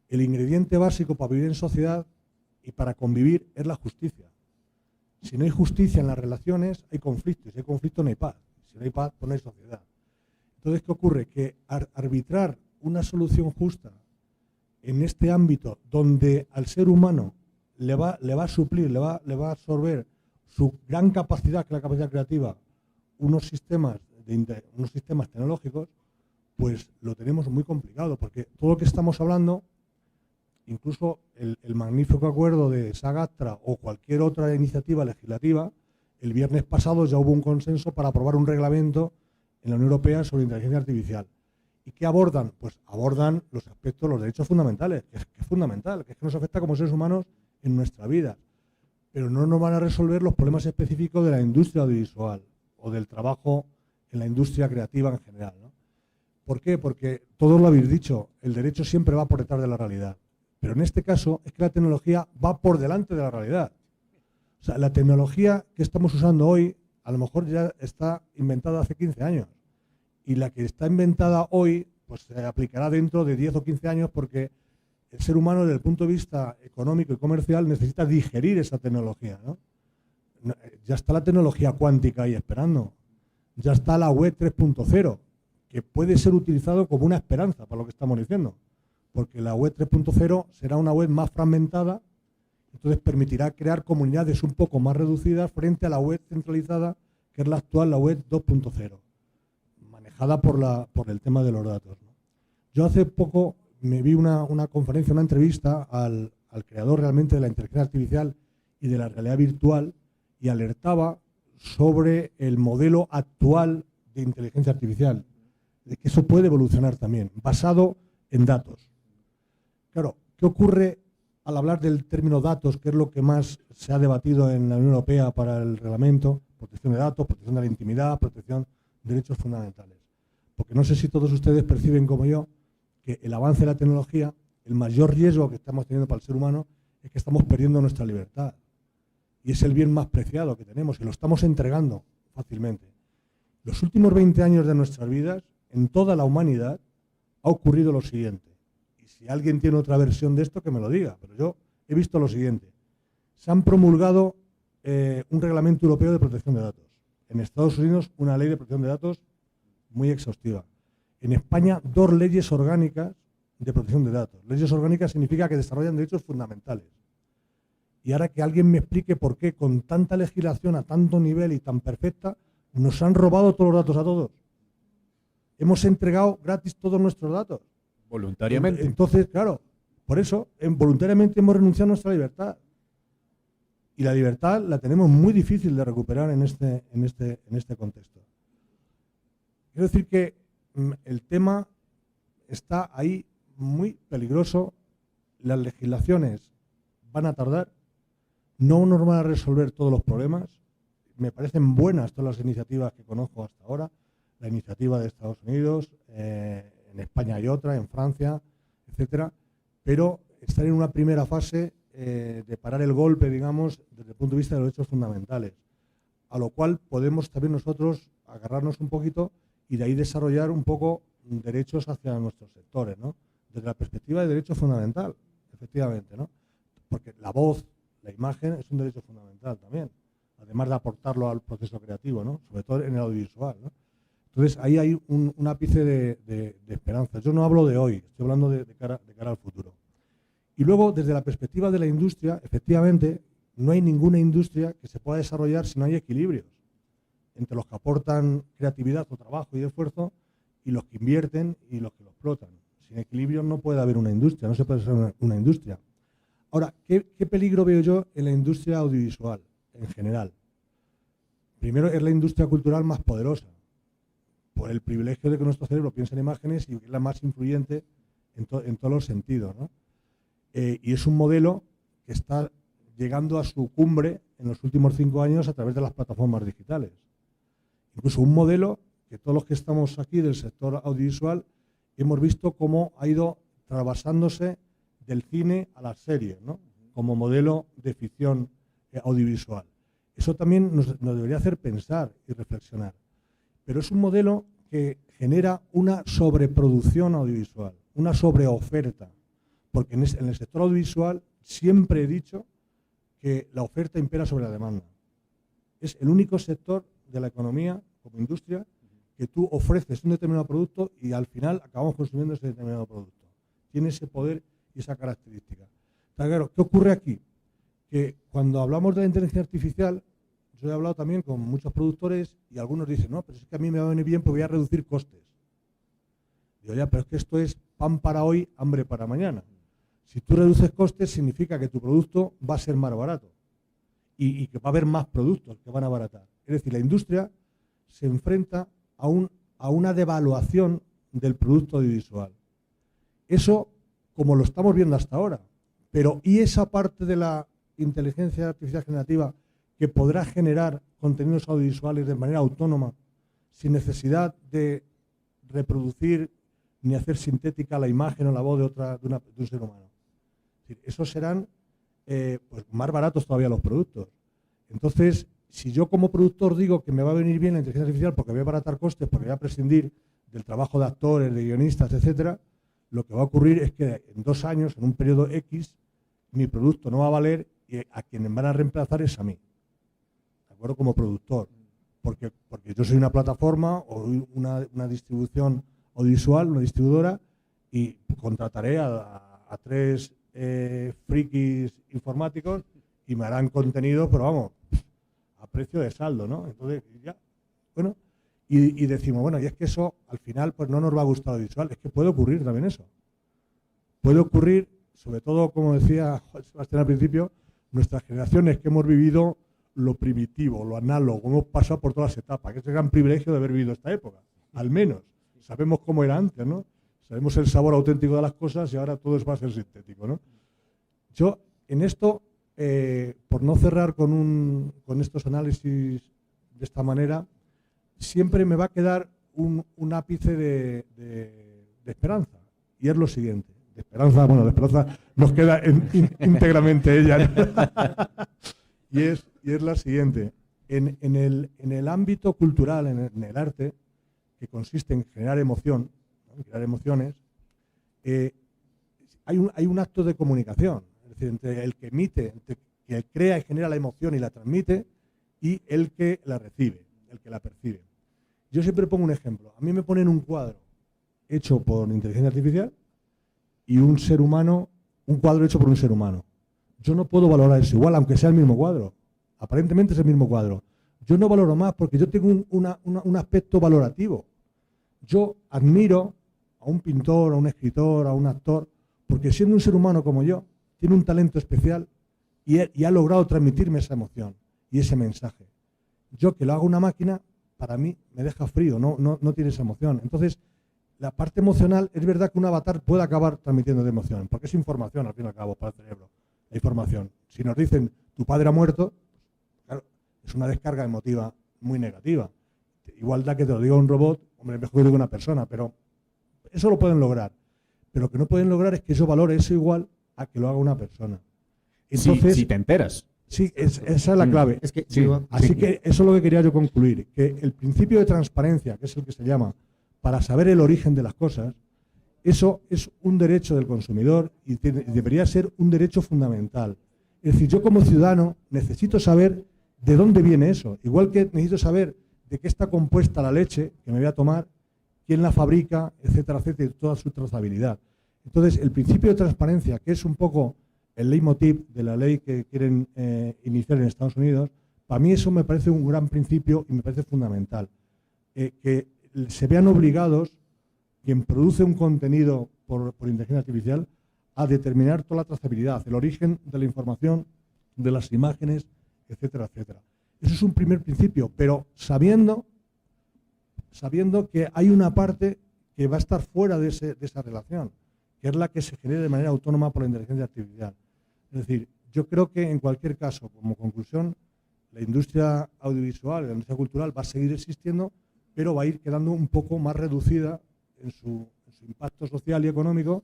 el ingrediente básico para vivir en sociedad y para convivir es la justicia. Si no hay justicia en las relaciones, hay conflictos. Si hay conflicto, no hay paz. Si no hay paz, pues no hay sociedad. Entonces, ¿qué ocurre? Que arbitrar una solución justa en este ámbito donde al ser humano le va a suplir, le va a absorber su gran capacidad, que es la capacidad creativa, unos sistemas tecnológicos, pues lo tenemos muy complicado, porque todo lo que estamos hablando, incluso el magnífico acuerdo de SAG-AFTRA o cualquier otra iniciativa legislativa, el viernes pasado ya hubo un consenso para aprobar un reglamento en la Unión Europea sobre inteligencia artificial. ¿Y qué abordan? Pues abordan los aspectos, los derechos fundamentales, que es fundamental, que es que nos afecta como seres humanos en nuestra vida. Pero no nos van a resolver los problemas específicos de la industria audiovisual o del trabajo en la industria creativa en general, ¿no? ¿Por qué? Porque todos lo habéis dicho, el derecho siempre va por detrás de la realidad. Pero en este caso es que la tecnología va por delante de la realidad. O sea, la tecnología que estamos usando hoy a lo mejor ya está inventada hace 15 años. Y la que está inventada hoy pues se aplicará dentro de 10 o 15 años porque el ser humano desde el punto de vista económico y comercial necesita digerir esa tecnología, ¿no? Ya está la tecnología cuántica ahí esperando. Ya está la web 3.0, que puede ser utilizado como una esperanza para lo que estamos diciendo. Porque la web 3.0 será una web más fragmentada, entonces permitirá crear comunidades un poco más reducidas frente a la web centralizada, que es la actual, la web 2.0, manejada por el tema de los datos, ¿no? Yo hace poco me vi una conferencia, una entrevista al creador realmente de la inteligencia artificial y de la realidad virtual y alertaba sobre el modelo actual de inteligencia artificial, de que eso puede evolucionar también, basado en datos. Claro, ¿qué ocurre al hablar del término datos, que es lo que más se ha debatido en la Unión Europea para el reglamento? Protección de datos, protección de la intimidad, protección de derechos fundamentales. Porque no sé si todos ustedes perciben como yo que el avance de la tecnología, el mayor riesgo que estamos teniendo para el ser humano es que estamos perdiendo nuestra libertad. Y es el bien más preciado que tenemos y lo estamos entregando fácilmente. Los últimos 20 años de nuestras vidas, en toda la humanidad, ha ocurrido lo siguiente. Y si alguien tiene otra versión de esto, que me lo diga. Pero yo he visto lo siguiente. Se han promulgado un reglamento europeo de protección de datos. En Estados Unidos, una ley de protección de datos muy exhaustiva. En España, 2 leyes orgánicas de protección de datos. Leyes orgánicas significa que desarrollan derechos fundamentales. Y ahora que alguien me explique por qué con tanta legislación a tanto nivel y tan perfecta nos han robado todos los datos a todos. Hemos entregado gratis todos nuestros datos. Voluntariamente. Entonces, claro, por eso voluntariamente hemos renunciado a nuestra libertad. Y la libertad la tenemos muy difícil de recuperar en este contexto. Quiero decir que el tema está ahí muy peligroso. Las legislaciones van a tardar, no nos van a resolver todos los problemas. Me parecen buenas todas las iniciativas que conozco hasta ahora, la iniciativa de Estados Unidos, en España hay otra, en Francia, etcétera, pero están en una primera fase de parar el golpe, digamos, desde el punto de vista de los derechos fundamentales, a lo cual podemos también nosotros agarrarnos un poquito y de ahí desarrollar un poco derechos hacia nuestros sectores, ¿no? Desde la perspectiva de derecho fundamental, efectivamente, ¿no? Porque la voz, la imagen es un derecho fundamental también, además de aportarlo al proceso creativo, ¿no? Sobre todo en el audiovisual, ¿no? Entonces ahí hay un ápice de esperanza. Yo no hablo de hoy, estoy hablando de cara al futuro. Y luego, desde la perspectiva de la industria, efectivamente, no hay ninguna industria que se pueda desarrollar si no hay equilibrios entre los que aportan creatividad o trabajo y esfuerzo y los que invierten y los que lo explotan. Sin equilibrio no puede haber una industria, no se puede ser una industria. Ahora, ¿qué peligro veo yo en la industria audiovisual en general? Primero, es la industria cultural más poderosa, por el privilegio de que nuestro cerebro piensa en imágenes y es la más influyente en todos los sentidos, ¿no? Y es un modelo que está llegando a su cumbre en los últimos 5 años a través de las plataformas digitales. Incluso un modelo que todos los que estamos aquí del sector audiovisual hemos visto cómo ha ido trabasándose del cine a las series, ¿no? Como modelo de ficción audiovisual. Eso también nos debería hacer pensar y reflexionar. Pero es un modelo que genera una sobreproducción audiovisual, una sobreoferta. Porque en el sector audiovisual siempre he dicho que la oferta impera sobre la demanda. Es el único sector de la economía, como industria, que tú ofreces un determinado producto y al final acabamos consumiendo ese determinado producto. Tiene ese poder y esa característica. Está claro, ¿qué ocurre aquí? Que cuando hablamos de la inteligencia artificial, yo he hablado también con muchos productores y algunos dicen, no, pero es que a mí me va a venir bien porque voy a reducir costes. Digo, ya, pero es que esto es pan para hoy, hambre para mañana. Si tú reduces costes, significa que tu producto va a ser más barato y que va a haber más productos que van a abaratar. Es decir, la industria se enfrenta a una devaluación del producto audiovisual. Eso, como lo estamos viendo hasta ahora. Pero, ¿y esa parte de la inteligencia artificial generativa que podrá generar contenidos audiovisuales de manera autónoma, sin necesidad de reproducir ni hacer sintética la imagen o la voz de un ser humano? Esos serán pues más baratos todavía los productos. Entonces, si yo como productor digo que me va a venir bien la inteligencia artificial porque voy a abaratar costes, porque voy a prescindir del trabajo de actores, de guionistas, etcétera, lo que va a ocurrir es que en 2 años, en un periodo X, mi producto no va a valer y a quienes van a reemplazar es a mí, ¿de acuerdo? Como productor. Porque yo soy una plataforma o una distribución audiovisual, una distribuidora, y contrataré a 3 frikis informáticos y me harán contenido, pero vamos, a precio de saldo, ¿no? Entonces, ya, bueno, y decimos, bueno, y es que eso al final pues no nos va a gustar lo visual, es que puede ocurrir también eso. Puede ocurrir, sobre todo, como decía Sebastián al principio, nuestras generaciones que hemos vivido lo primitivo, lo análogo, hemos pasado por todas las etapas, que es el gran privilegio de haber vivido esta época, al menos. Sabemos cómo era antes, ¿no? Sabemos el sabor auténtico de las cosas y ahora todo va a ser sintético, ¿no? Yo, en esto, por no cerrar con estos análisis de esta manera, siempre me va a quedar un ápice de esperanza. Y es lo siguiente. De esperanza nos queda íntegramente ella, ¿no? y es la siguiente. En el ámbito cultural, en el arte, que consiste en generar emoción, ¿no? Crear emociones, hay un acto de comunicación, es decir, entre el que emite, entre que crea y genera la emoción y la transmite, y el que la recibe, el que la percibe. Yo siempre pongo un ejemplo. A mí me ponen un cuadro hecho por inteligencia artificial y un ser humano, un cuadro hecho por un ser humano. Yo no puedo valorar eso igual, aunque sea el mismo cuadro. Aparentemente es el mismo cuadro. Yo no valoro más porque yo tengo un aspecto valorativo. Yo admiro a un pintor, a un escritor, a un actor, porque siendo un ser humano como yo, tiene un talento especial y ha logrado transmitirme esa emoción y ese mensaje. Yo que lo hago una máquina, para mí me deja frío, no tiene esa emoción. Entonces, la parte emocional, es verdad que un avatar puede acabar transmitiendo emoción, porque es información al fin y al cabo para el cerebro, la información. Si nos dicen tu padre ha muerto, claro, es una descarga emotiva muy negativa. Igual da que te lo diga un robot, hombre, mejor que diga una persona, pero eso lo pueden lograr. Pero lo que no pueden lograr es que eso valore eso igual a que lo haga una persona. Entonces, si te enteras. sí, esa es la clave. Es que, Sí. Así que eso es lo que quería yo concluir, que el principio de transparencia, que es el que se llama, para saber el origen de las cosas, eso es un derecho del consumidor y debería ser un derecho fundamental. Es decir, yo como ciudadano necesito saber de dónde viene eso, igual que necesito saber de qué está compuesta la leche que me voy a tomar, quién la fabrica, etcétera, etcétera, y toda su trazabilidad. Entonces, el principio de transparencia, que es un poco el leitmotiv de la ley que quieren iniciar en Estados Unidos, para mí eso me parece un gran principio y me parece fundamental. Que se vean obligados, quien produce un contenido por inteligencia artificial, a determinar toda la trazabilidad, el origen de la información, de las imágenes, etcétera, etcétera. Eso es un primer principio, pero sabiendo que hay una parte que va a estar fuera de esa relación, que es la que se genera de manera autónoma por la inteligencia artificial. Es decir, yo creo que en cualquier caso, como conclusión, la industria audiovisual y la industria cultural va a seguir existiendo, pero va a ir quedando un poco más reducida en su impacto social y económico,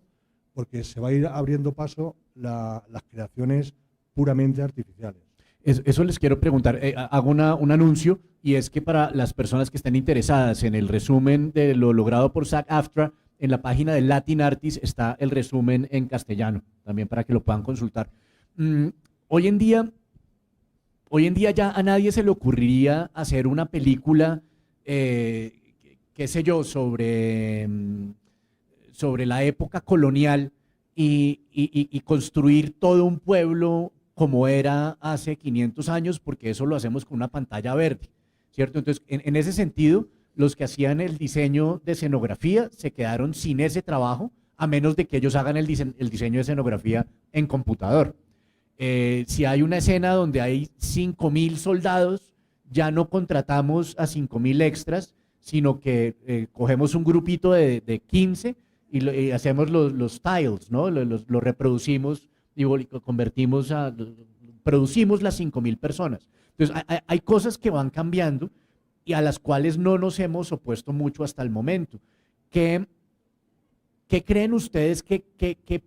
porque se va a ir abriendo paso las creaciones puramente artificiales. Eso les quiero preguntar. Hago un anuncio, y es que para las personas que estén interesadas en el resumen de lo logrado por SAG-AFTRA, en la página de Latin Artists está el resumen en castellano, también para que lo puedan consultar. Hoy en día ya a nadie se le ocurriría hacer una película, qué sé yo, sobre la época colonial y construir todo un pueblo como era hace 500 años, porque eso lo hacemos con una pantalla verde, ¿cierto? Entonces, en ese sentido, los que hacían el diseño de escenografía se quedaron sin ese trabajo, a menos de que ellos hagan el diseño de escenografía en computador. Si hay una escena donde hay 5.000 soldados, ya no contratamos a 5.000 extras, sino que cogemos un grupito de 15 y hacemos los tiles, ¿no? Lo reproducimos y convertimos producimos las 5.000 personas. Entonces, hay cosas que van cambiando y a las cuales no nos hemos opuesto mucho hasta el momento. ¿Qué creen ustedes que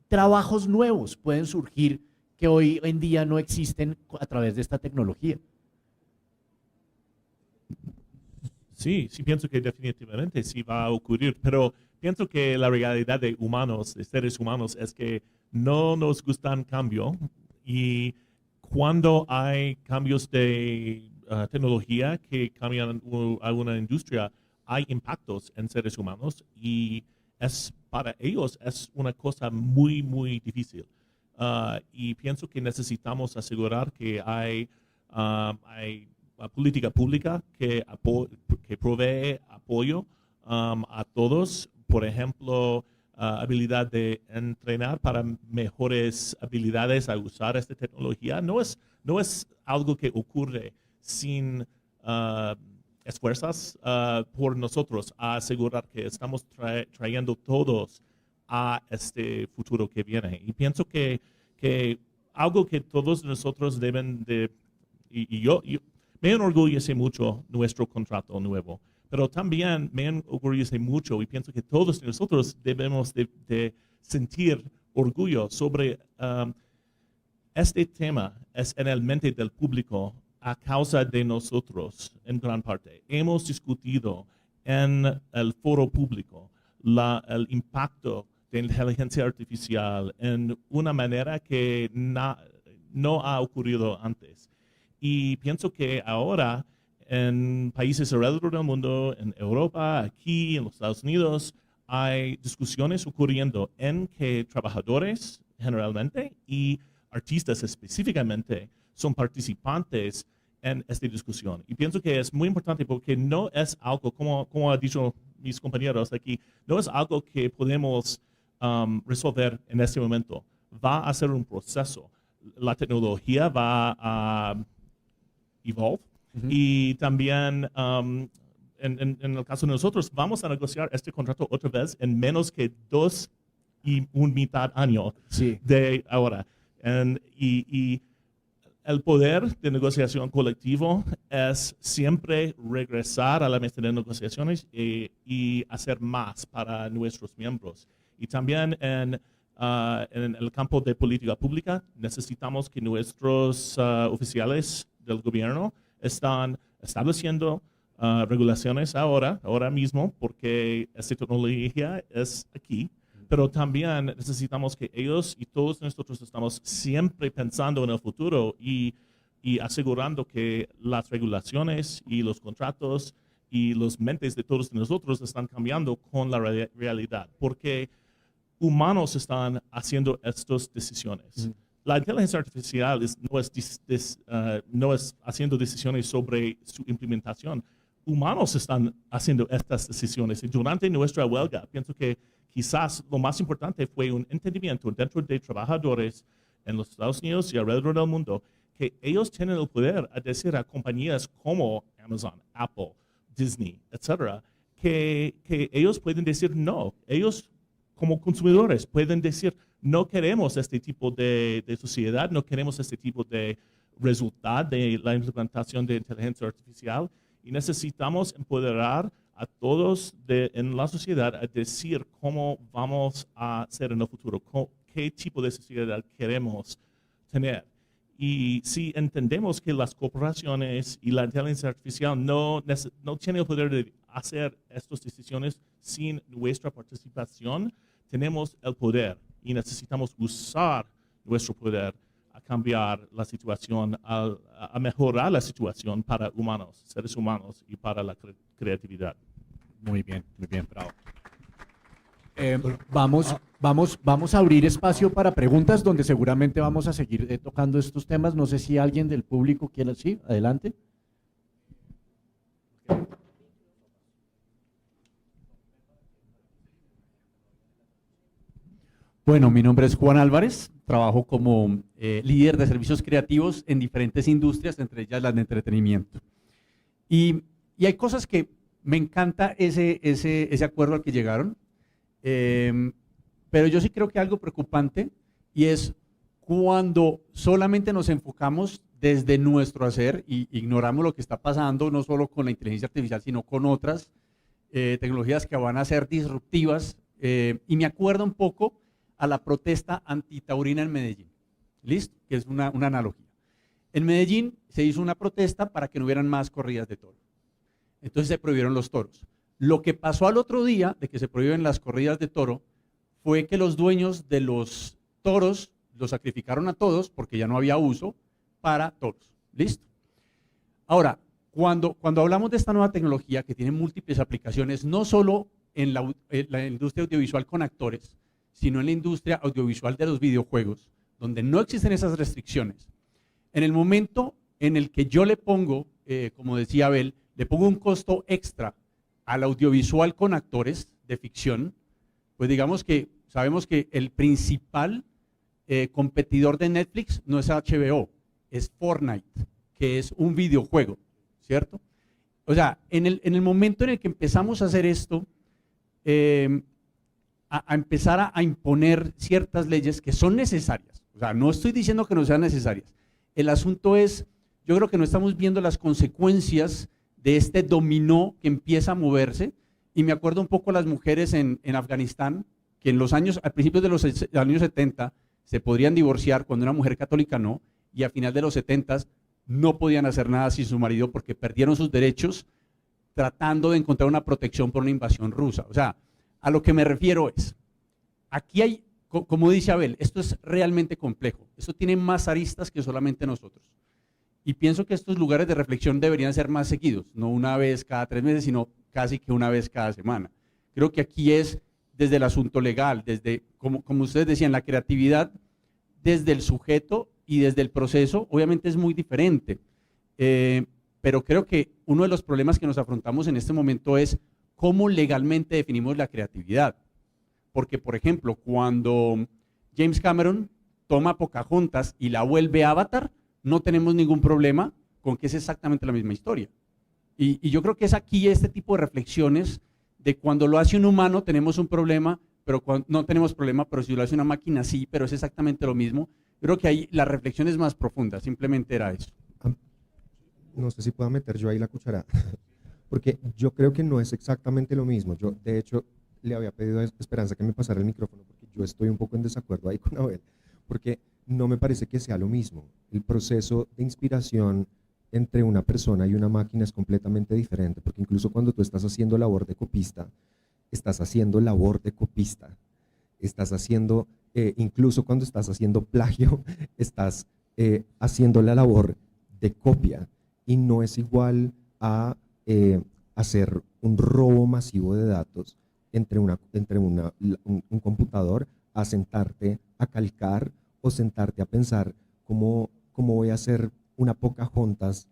trabajos nuevos pueden surgir que hoy en día no existen a través de esta tecnología? Sí, pienso que definitivamente sí va a ocurrir, pero pienso que la realidad de humanos, de seres humanos, es que no nos gustan cambio, y cuando hay cambios de tecnología que cambian alguna industria, hay impactos en seres humanos, y para ellos es una cosa muy, muy difícil. Y pienso que necesitamos asegurar que hay política pública que provee apoyo a todos. Por ejemplo, habilidad de entrenar para mejores habilidades a usar esta tecnología. No es algo que ocurre sin esfuerzos por nosotros a asegurar que estamos trayendo todos a este futuro que viene. Y pienso que algo que todos nosotros deben de, y yo me enorgullece mucho nuestro contrato nuevo, pero también me enorgullece mucho, y pienso que todos nosotros debemos de sentir orgullo sobre este tema. Es en el mente del público a causa de nosotros, en gran parte. Hemos discutido en el foro público el impacto de inteligencia artificial en una manera que no ha ocurrido antes. Y pienso que ahora en países alrededor del mundo, en Europa, aquí, en los Estados Unidos, hay discusiones ocurriendo en que trabajadores generalmente y artistas específicamente son participantes en esta discusión. Y pienso que es muy importante porque no es algo, como han dicho mis compañeros aquí, no es algo que podemos resolver en este momento. Va a ser un proceso. La tecnología va a evolve, y también en el caso de nosotros, vamos a negociar este contrato otra vez en menos que 2 y un mitad año Sí. de ahora. Y el poder de negociación colectivo es siempre regresar a la mesa de negociaciones y hacer más para nuestros miembros. Y también en el campo de política pública necesitamos que nuestros oficiales del gobierno están estableciendo regulaciones ahora mismo, porque esta tecnología es aquí, pero también necesitamos que ellos y todos nosotros estamos siempre pensando en el futuro y asegurando que las regulaciones y los contratos y los mentes de todos nosotros están cambiando con la realidad, porque humanos están haciendo estas decisiones. La inteligencia artificial no es haciendo decisiones sobre su implementación. Humanos están haciendo estas decisiones. Y durante nuestra huelga, pienso que quizás lo más importante fue un entendimiento dentro de trabajadores en los Estados Unidos y alrededor del mundo, que ellos tienen el poder a decir a compañías como Amazon, Apple, Disney, etcétera, que ellos pueden decir no. Ellos, como consumidores, pueden decir no queremos este tipo de sociedad, no queremos este tipo de resultado de la implementación de inteligencia artificial, y necesitamos empoderar a todos en la sociedad a decir cómo vamos a ser en el futuro, qué tipo de sociedad queremos tener. Y si entendemos que las corporaciones y la inteligencia artificial no tienen el poder de hacer estas decisiones sin nuestra participación, tenemos el poder y necesitamos usar nuestro poder a cambiar la situación, a mejorar la situación para humanos, seres humanos y para la creatividad. Muy bien, bravo. Vamos a abrir espacio para preguntas, donde seguramente vamos a seguir tocando estos temas. No sé si alguien del público quiere. Sí, adelante. Bueno, mi nombre es Juan Álvarez, trabajo como líder de servicios creativos en diferentes industrias, entre ellas las de entretenimiento. Y hay cosas que me encanta ese acuerdo al que llegaron, pero yo sí creo que algo preocupante, y es cuando solamente nos enfocamos desde nuestro hacer y ignoramos lo que está pasando, no solo con la inteligencia artificial, sino con otras tecnologías que van a ser disruptivas. Y me acuerda un poco a la protesta antitaurina en Medellín. ¿Listo? Que es una analogía. En Medellín se hizo una protesta para que no hubieran más corridas de toros. Entonces se prohibieron los toros. Lo que pasó al otro día de que se prohíben las corridas de toro fue que los dueños de los toros los sacrificaron a todos, porque ya no había uso para toros. ¿Listo? Ahora, cuando hablamos de esta nueva tecnología que tiene múltiples aplicaciones, no solo en la industria audiovisual con actores, sino en la industria audiovisual de los videojuegos, donde no existen esas restricciones. En el momento en el que yo le pongo, como decía Abel, le pongo un costo extra al audiovisual con actores de ficción, pues digamos que sabemos que el principal competidor de Netflix no es HBO, es Fortnite, que es un videojuego, ¿cierto? O sea, en el momento en el que empezamos a hacer esto, a empezar a imponer ciertas leyes que son necesarias. O sea, no estoy diciendo que no sean necesarias. El asunto es, yo creo que no estamos viendo las consecuencias de este dominó que empieza a moverse, y me acuerdo un poco las mujeres en Afganistán, que a principios de los años 70 se podrían divorciar cuando una mujer católica no, y a final de los 70 no podían hacer nada sin su marido porque perdieron sus derechos tratando de encontrar una protección por una invasión rusa. O sea, a lo que me refiero es, aquí hay, como dice Abel, esto es realmente complejo, esto tiene más aristas que solamente nosotros. Y pienso que estos lugares de reflexión deberían ser más seguidos, no una vez cada 3 meses, sino casi que una vez cada semana. Creo que aquí es desde el asunto legal, desde, como ustedes decían, la creatividad, desde el sujeto y desde el proceso, obviamente es muy diferente. Pero creo que uno de los problemas que nos afrontamos en este momento es cómo legalmente definimos la creatividad. Porque, por ejemplo, cuando James Cameron toma Pocahontas y la vuelve Avatar, no tenemos ningún problema con que es exactamente la misma historia. Y yo creo que es aquí este tipo de reflexiones de cuando lo hace un humano tenemos un problema, pero no tenemos problema, pero si lo hace una máquina sí, pero es exactamente lo mismo. Yo creo que ahí la reflexión es más profunda, simplemente era eso. No sé si pueda meter yo ahí la cuchara, porque yo creo que no es exactamente lo mismo. Yo, de hecho, le había pedido a Esperanza que me pasara el micrófono, porque yo estoy un poco en desacuerdo ahí con Abel, porque no me parece que sea lo mismo. El proceso de inspiración entre una persona y una máquina es completamente diferente, porque incluso cuando tú estás haciendo labor de copista, estás haciendo labor de copista, estás haciendo, incluso cuando estás haciendo plagio, estás haciendo la labor de copia, y no es igual a hacer un robo masivo de datos entre un computador, a sentarte a calcar o sentarte a pensar cómo voy a hacer una Pocahontas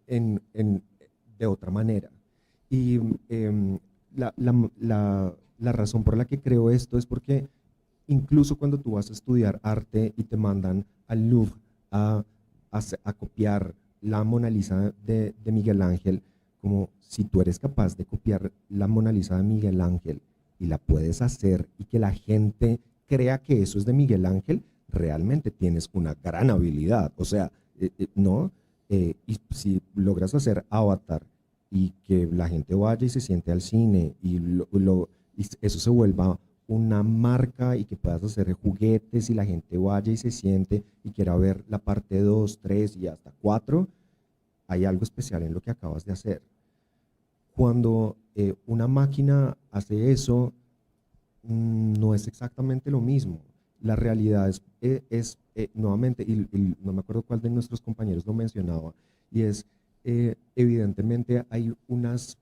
de otra manera. Y la razón por la que creo esto es porque incluso cuando tú vas a estudiar arte y te mandan al Louvre a copiar la Mona Lisa de Miguel Ángel, como si tú eres capaz de copiar la Mona Lisa de Miguel Ángel y la puedes hacer y que la gente crea que eso es de Miguel Ángel, realmente tienes una gran habilidad. O sea, ¿no? Y si logras hacer Avatar y que la gente vaya y se siente al cine y eso se vuelva una marca y que puedas hacer juguetes y la gente vaya y se siente y quiera ver la parte 2, 3 y hasta 4, hay algo especial en lo que acabas de hacer. Cuando una máquina hace eso, no es exactamente lo mismo. La realidad es nuevamente, y no me acuerdo cuál de nuestros compañeros lo mencionaba, y es, evidentemente hay unas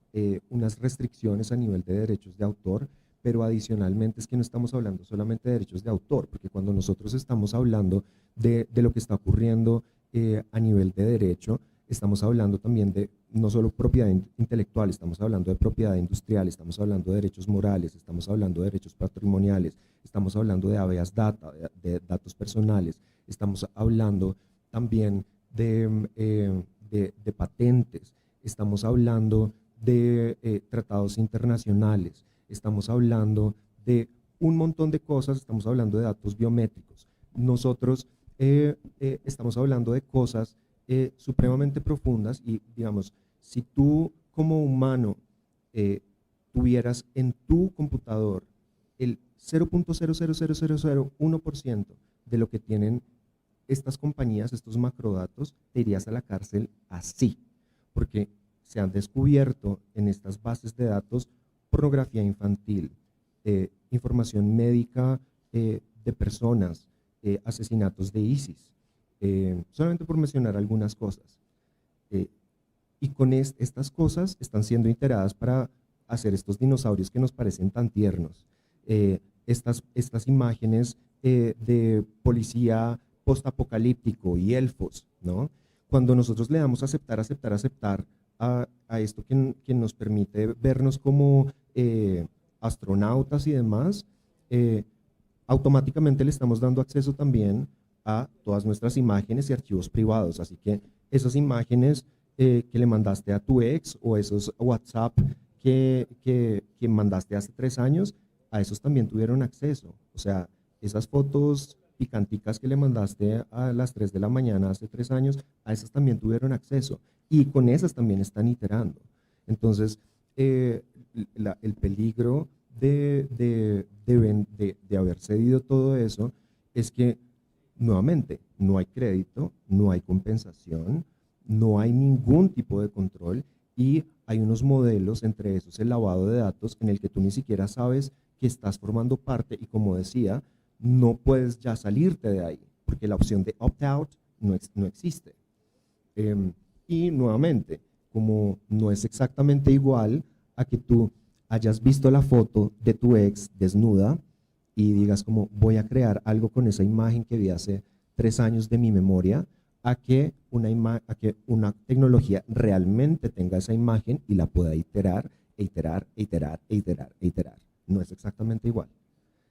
restricciones a nivel de derechos de autor, pero adicionalmente es que no estamos hablando solamente de derechos de autor, porque cuando nosotros estamos hablando de lo que está ocurriendo a nivel de derecho, estamos hablando también de no solo propiedad intelectual, estamos hablando de propiedad industrial, estamos hablando de derechos morales, estamos hablando de derechos patrimoniales, estamos hablando de habeas data, de datos personales, estamos hablando también de patentes, estamos hablando de tratados internacionales, estamos hablando de un montón de cosas, estamos hablando de datos biométricos. Nosotros estamos hablando de cosas supremamente profundas y, digamos, si tú como humano tuvieras en tu computador el 0.00001% de lo que tienen estas compañías, estos macrodatos, te irías a la cárcel así, porque se han descubierto en estas bases de datos pornografía infantil, información médica de personas, asesinatos de ISIS, solamente por mencionar algunas cosas. Y con estas cosas están siendo iteradas para hacer estos dinosaurios que nos parecen tan tiernos. Estas imágenes de policía postapocalíptico y elfos, ¿no? Cuando nosotros le damos aceptar a esto que nos permite vernos como astronautas y demás, automáticamente le estamos dando acceso también a todas nuestras imágenes y archivos privados. Así que esas imágenes que le mandaste a tu ex o esos WhatsApp que mandaste hace 3 años, a esos también tuvieron acceso. O sea, esas fotos picanticas que le mandaste a las 3 de la mañana hace 3 años, a esas también tuvieron acceso. Y con esas también están iterando. Entonces, el peligro de haber cedido todo eso es que, nuevamente, no hay crédito, no hay compensación, no hay ningún tipo de control y hay unos modelos, entre esos el lavado de datos, en el que tú ni siquiera sabes que estás formando parte y, como decía, no puedes ya salirte de ahí, porque la opción de opt-out no existe. Y nuevamente, como no es exactamente igual a que tú hayas visto la foto de tu ex desnuda y digas como voy a crear algo con esa imagen que vi hace 3 años de mi memoria, a que una tecnología realmente tenga esa imagen y la pueda iterar, e iterar, e iterar, e iterar, e iterar. No es exactamente igual.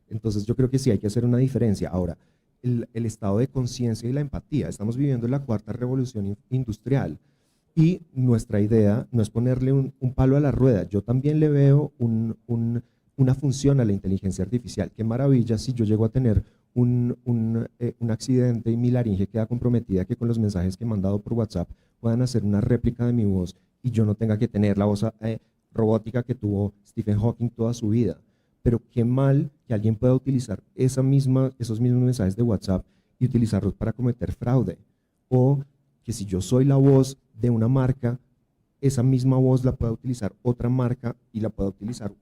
Entonces yo creo que sí hay que hacer una diferencia. Ahora, el estado de conciencia y la empatía. Estamos viviendo la 4ª revolución industrial. Y nuestra idea no es ponerle un palo a la rueda. Yo también le veo una función a la inteligencia artificial. Qué maravilla si yo llego a tener un accidente y mi laringe queda comprometida, que con los mensajes que he mandado por WhatsApp puedan hacer una réplica de mi voz y yo no tenga que tener la voz robótica que tuvo Stephen Hawking toda su vida. Pero qué mal que alguien pueda utilizar esos mismos mensajes de WhatsApp y utilizarlos para cometer fraude. O que si yo soy la voz de una marca, esa misma voz la pueda utilizar otra marca y la pueda utilizar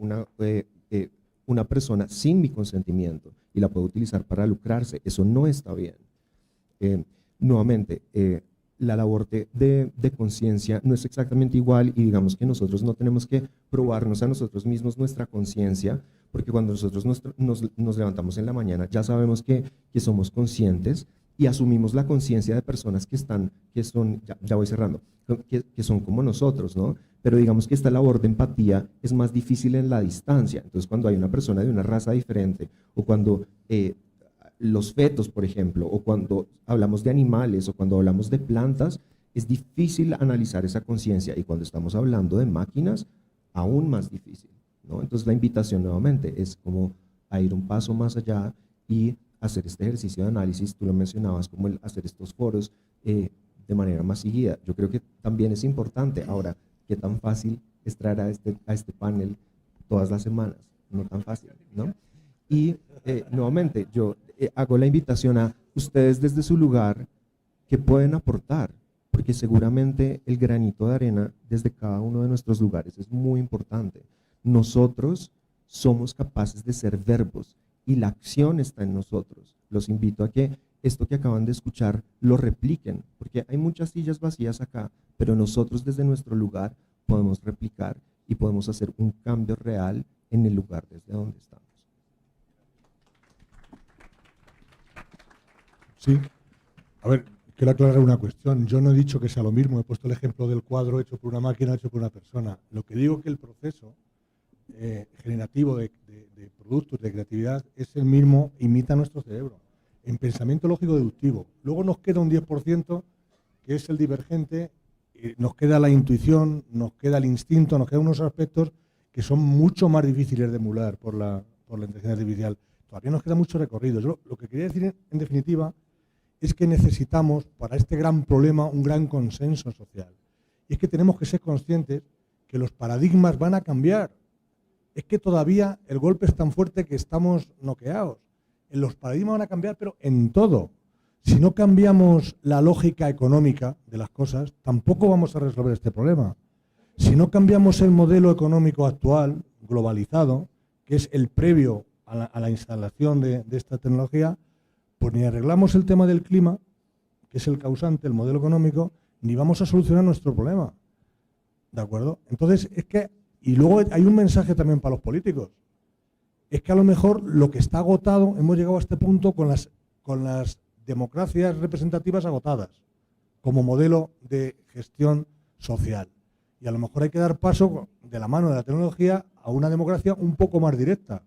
una persona sin mi consentimiento y la pueda utilizar para lucrarse. Eso no está bien. Nuevamente, la labor de conciencia no es exactamente igual y digamos que nosotros no tenemos que probarnos a nosotros mismos nuestra conciencia, porque cuando nosotros nos levantamos en la mañana ya sabemos que somos conscientes y asumimos la conciencia de personas que son, ya voy cerrando, que son como nosotros, ¿no? Pero digamos que esta labor de empatía es más difícil en la distancia. Entonces, cuando hay una persona de una raza diferente, o cuando los fetos, por ejemplo, o cuando hablamos de animales, o cuando hablamos de plantas, es difícil analizar esa conciencia. Y cuando estamos hablando de máquinas, aún más difícil, ¿no? Entonces, la invitación nuevamente es como a ir un paso más allá y hacer este ejercicio de análisis. Tú lo mencionabas, como el hacer estos foros de manera más seguida. Yo creo que también es importante. Ahora, ¿qué tan fácil es traer a este panel todas las semanas? No tan fácil, ¿no? Y nuevamente, yo hago la invitación a ustedes desde su lugar que pueden aportar, porque seguramente el granito de arena desde cada uno de nuestros lugares es muy importante. Nosotros somos capaces de ser verbos y la acción está en nosotros. Los invito a que esto que acaban de escuchar lo repliquen, porque hay muchas sillas vacías acá, pero nosotros desde nuestro lugar podemos replicar y podemos hacer un cambio real en el lugar desde donde estamos. Sí. A ver, quiero aclarar una cuestión. Yo no he dicho que sea lo mismo. He puesto el ejemplo del cuadro hecho por una máquina, hecho por una persona. Lo que digo es que el proceso generativo de productos, de creatividad, es el mismo, imita nuestro cerebro, en pensamiento lógico deductivo. Luego nos queda un 10% que es el divergente, nos queda la intuición, nos queda el instinto, nos quedan unos aspectos que son mucho más difíciles de emular por la inteligencia artificial. Todavía nos queda mucho recorrido. Yo lo que quería decir en definitiva es que necesitamos para este gran problema un gran consenso social. Y es que tenemos que ser conscientes que los paradigmas van a cambiar. Es que todavía el golpe es tan fuerte que estamos noqueados. Los paradigmas van a cambiar, pero en todo. Si no cambiamos la lógica económica de las cosas, tampoco vamos a resolver este problema. Si no cambiamos el modelo económico actual, globalizado, que es el previo a la instalación de esta tecnología, pues ni arreglamos el tema del clima, que es el causante, el modelo económico, ni vamos a solucionar nuestro problema. ¿De acuerdo? Entonces, es que, y luego hay un mensaje también para los políticos, es que a lo mejor lo que está agotado, hemos llegado a este punto con las democracias representativas agotadas, como modelo de gestión social. Y a lo mejor hay que dar paso de la mano de la tecnología a una democracia un poco más directa,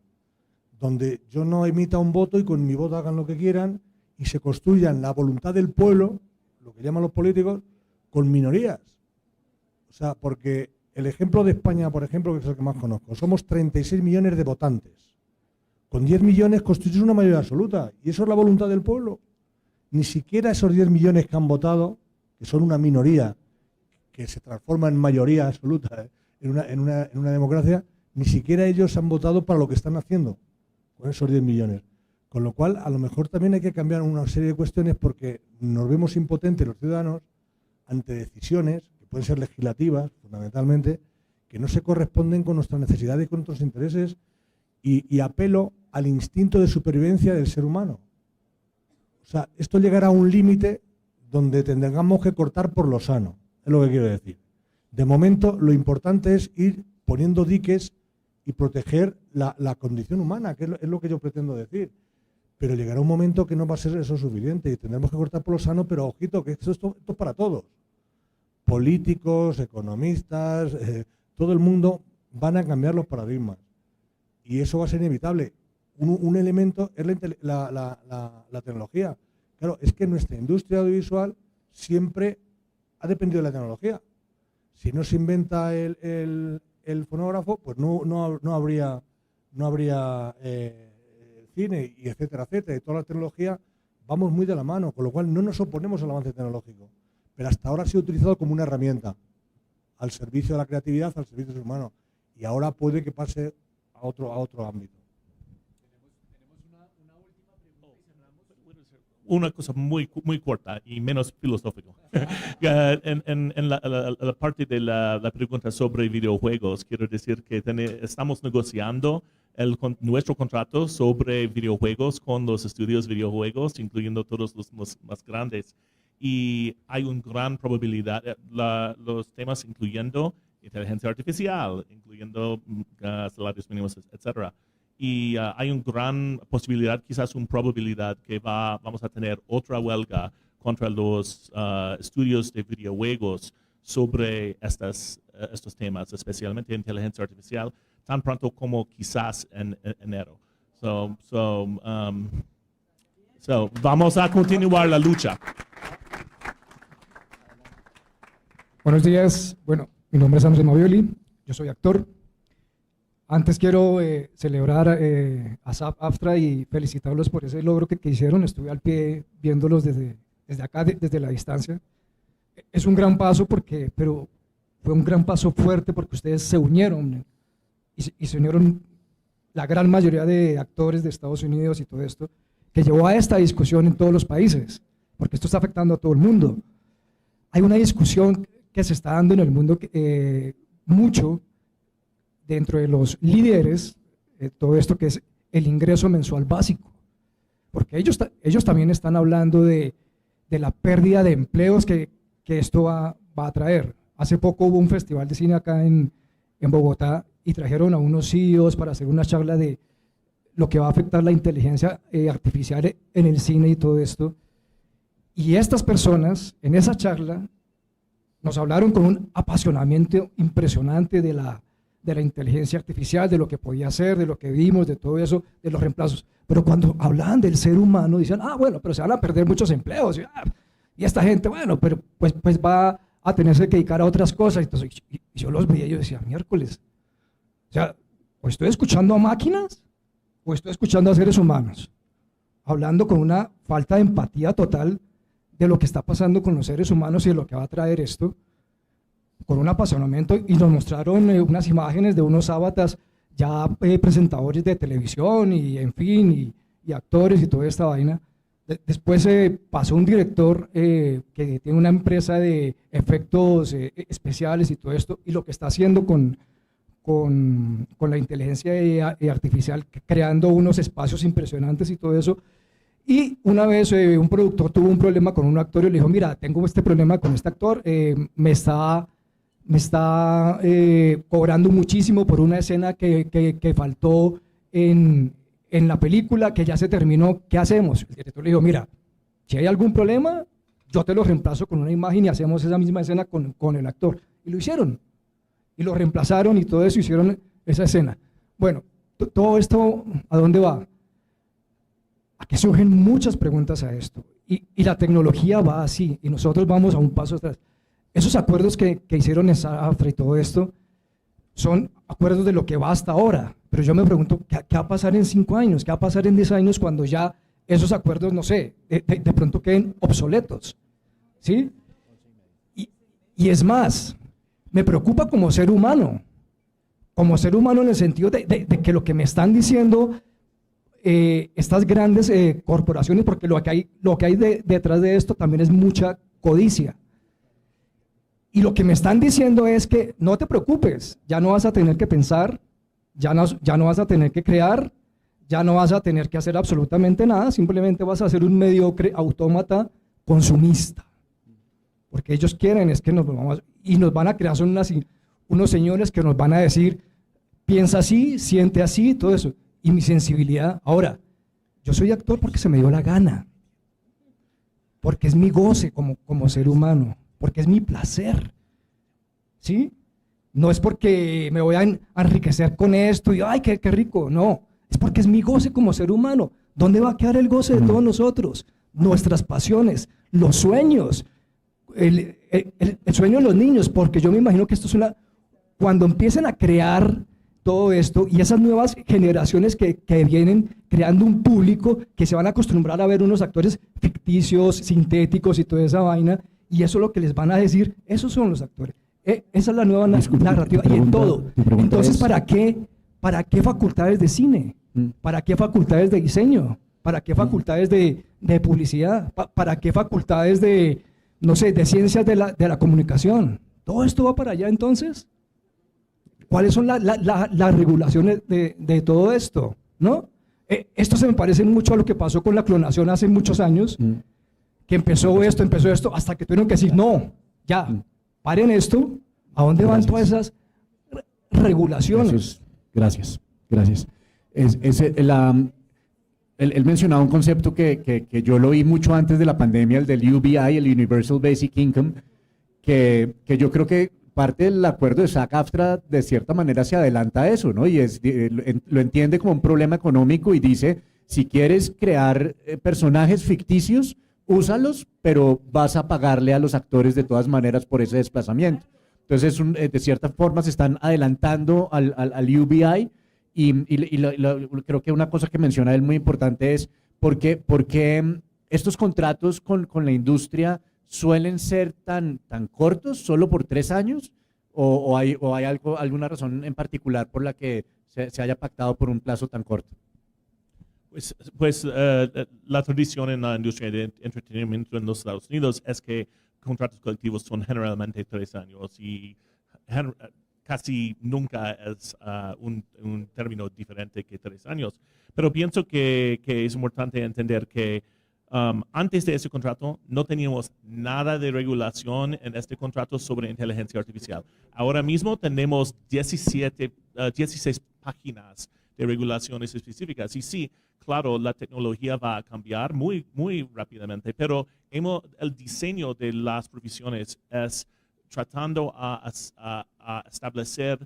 donde yo no emita un voto y con mi voto hagan lo que quieran y se construyan la voluntad del pueblo, lo que llaman los políticos, con minorías. O sea, porque el ejemplo de España, por ejemplo, que es el que más conozco, somos 36 millones de votantes. Con 10 millones constituye una mayoría absoluta y eso es la voluntad del pueblo. Ni siquiera esos 10 millones que han votado, que son una minoría, que se transforma en mayoría absoluta en una democracia, ni siquiera ellos han votado para lo que están haciendo con esos 10 millones. Con lo cual, a lo mejor también hay que cambiar una serie de cuestiones porque nos vemos impotentes los ciudadanos ante decisiones que pueden ser legislativas, fundamentalmente, que no se corresponden con nuestras necesidades y con nuestros intereses y apelo al instinto de supervivencia del ser humano. O sea, esto llegará a un límite donde tendremos que cortar por lo sano, es lo que quiero decir. De momento, lo importante es ir poniendo diques y proteger la condición humana, que es lo que yo pretendo decir. Pero llegará un momento que no va a ser eso suficiente y tendremos que cortar por lo sano, pero ojito, que esto es para todos. Políticos, economistas, todo el mundo van a cambiar los paradigmas. Y eso va a ser inevitable. Un elemento es la tecnología. Claro, es que nuestra industria audiovisual siempre ha dependido de la tecnología. Si no se inventa el fonógrafo, pues no habría cine, y etcétera, etcétera. Y toda la tecnología vamos muy de la mano, con lo cual no nos oponemos al avance tecnológico. Pero hasta ahora ha sido utilizado como una herramienta al servicio de la creatividad, al servicio del ser humano. Y ahora puede que pase a otro ámbito. Una cosa muy corta y menos filosófico. En la parte de la pregunta sobre videojuegos, quiero decir que estamos negociando nuestro contrato sobre videojuegos con los estudios videojuegos, incluyendo todos los más grandes. Y hay una gran probabilidad, los temas incluyendo inteligencia artificial, incluyendo salarios mínimos, etcétera. Y hay una gran posibilidad, quizás una probabilidad que vamos a tener otra huelga contra los estudios de videojuegos sobre estos temas, especialmente inteligencia artificial, tan pronto como quizás en enero. Vamos a continuar la lucha. Buenos días. Bueno, mi nombre es Andrés Mavioli, yo soy actor. Antes quiero celebrar a SAG-AFTRA y felicitarlos por ese logro que hicieron. Estuve al pie viéndolos desde acá, desde la distancia. Es un gran paso, pero fue un gran paso fuerte porque ustedes se unieron y se unieron la gran mayoría de actores de Estados Unidos y todo esto, que llevó a esta discusión en todos los países, porque esto está afectando a todo el mundo. Hay una discusión que se está dando en el mundo mucho dentro de los líderes, todo esto que es el ingreso mensual básico, porque ellos también están hablando de la pérdida de empleos que esto va a traer. Hace poco hubo un festival de cine acá en Bogotá y trajeron a unos CEOs para hacer una charla de lo que va a afectar la inteligencia artificial en el cine y todo esto. Y estas personas en esa charla nos hablaron con un apasionamiento impresionante de la inteligencia artificial, de lo que podía hacer, de lo que vimos, de todo eso, de los reemplazos. Pero cuando hablaban del ser humano, decían, bueno, pero se van a perder muchos empleos. Y esta gente, bueno, pero pues va a tenerse que dedicar a otras cosas. Entonces, y yo los veía y yo decía, miércoles, o sea, o estoy escuchando a máquinas o estoy escuchando a seres humanos, hablando con una falta de empatía total de lo que está pasando con los seres humanos y de lo que va a traer esto, con un apasionamiento, y nos mostraron unas imágenes de unos avatars ya presentadores de televisión y en fin, y actores y toda esta vaina. Después pasó un director que tiene una empresa de efectos especiales y todo esto, y lo que está haciendo con la inteligencia artificial, creando unos espacios impresionantes y todo eso. Y una vez un productor tuvo un problema con un actor y le dijo, mira, tengo este problema con este actor, me está cobrando muchísimo por una escena que faltó en la película, que ya se terminó, ¿qué hacemos? El director le dijo, mira, si hay algún problema, yo te lo reemplazo con una imagen y hacemos esa misma escena con el actor. Y lo hicieron, y lo reemplazaron y todo eso, hicieron esa escena. Bueno, todo esto, ¿a dónde va? A que surgen muchas preguntas a esto, y la tecnología va así, y nosotros vamos a un paso atrás. Esos acuerdos que hicieron en SAG-AFTRA y todo esto son acuerdos de lo que va hasta ahora, pero yo me pregunto, ¿qué va a pasar en 5 años? ¿Qué va a pasar en 10 años cuando ya esos acuerdos, no sé, de pronto queden obsoletos? ¿Sí? Y es más, me preocupa como ser humano en el sentido de que lo que me están diciendo estas grandes corporaciones, porque lo que hay detrás de esto también es mucha codicia. Y lo que me están diciendo es que no te preocupes, ya no vas a tener que pensar, ya no vas a tener que crear, ya no vas a tener que hacer absolutamente nada, simplemente vas a ser un mediocre autómata consumista. Porque ellos quieren es que nos van a crear, son unos señores que nos van a decir, piensa así, siente así, todo eso. Y mi sensibilidad, ahora, yo soy actor porque se me dio la gana, porque es mi goce como ser humano, porque es mi placer, ¿sí? No es porque me voy a enriquecer con esto y ¡ay, qué rico! No, es porque es mi goce como ser humano. ¿Dónde va a quedar el goce de todos nosotros? Nuestras pasiones, los sueños. el sueño de los niños, porque yo me imagino que esto es cuando empiecen a crear todo esto y esas nuevas generaciones que vienen creando un público que se van a acostumbrar a ver unos actores ficticios, sintéticos y toda esa vaina, y eso es lo que les van a decir, esos son los actores. Esa es la nueva narrativa y en todo. Entonces, ¿para qué facultades de cine? ¿Para qué facultades de diseño? ¿Para qué facultades de publicidad? ¿Para qué facultades de, no sé, de ciencias de la comunicación? ¿Todo esto va para allá entonces? ¿Cuáles son las regulaciones de todo esto? ¿No? Esto se me parece mucho a lo que pasó con la clonación hace muchos años, que empezó esto, hasta que tuvieron que decir, no, ya, paren esto. ¿A dónde van todas esas regulaciones? Gracias. Él mencionaba un concepto que yo lo vi mucho antes de la pandemia, el del UBI, el Universal Basic Income, que yo creo que parte del acuerdo de SAG-AFTRA de cierta manera se adelanta a eso, ¿no? Y lo entiende como un problema económico y dice, si quieres crear personajes ficticios, úsalos, pero vas a pagarle a los actores de todas maneras por ese desplazamiento. Entonces, de cierta forma se están adelantando al UBI y creo que una cosa que menciona él muy importante es por qué estos contratos con la industria suelen ser tan cortos, solo por 3 años, o hay alguna razón en particular por la que se haya pactado por un plazo tan corto. Pues la tradición en la industria de entretenimiento en los Estados Unidos es que contratos colectivos son generalmente 3 años y casi nunca es un término diferente que 3 años. Pero pienso que es importante entender que antes de ese contrato no teníamos nada de regulación en este contrato sobre inteligencia artificial. Ahora mismo tenemos 16 páginas de regulaciones específicas. Y sí, claro, la tecnología va a cambiar muy rápidamente, pero el diseño de las provisiones es tratando a establecer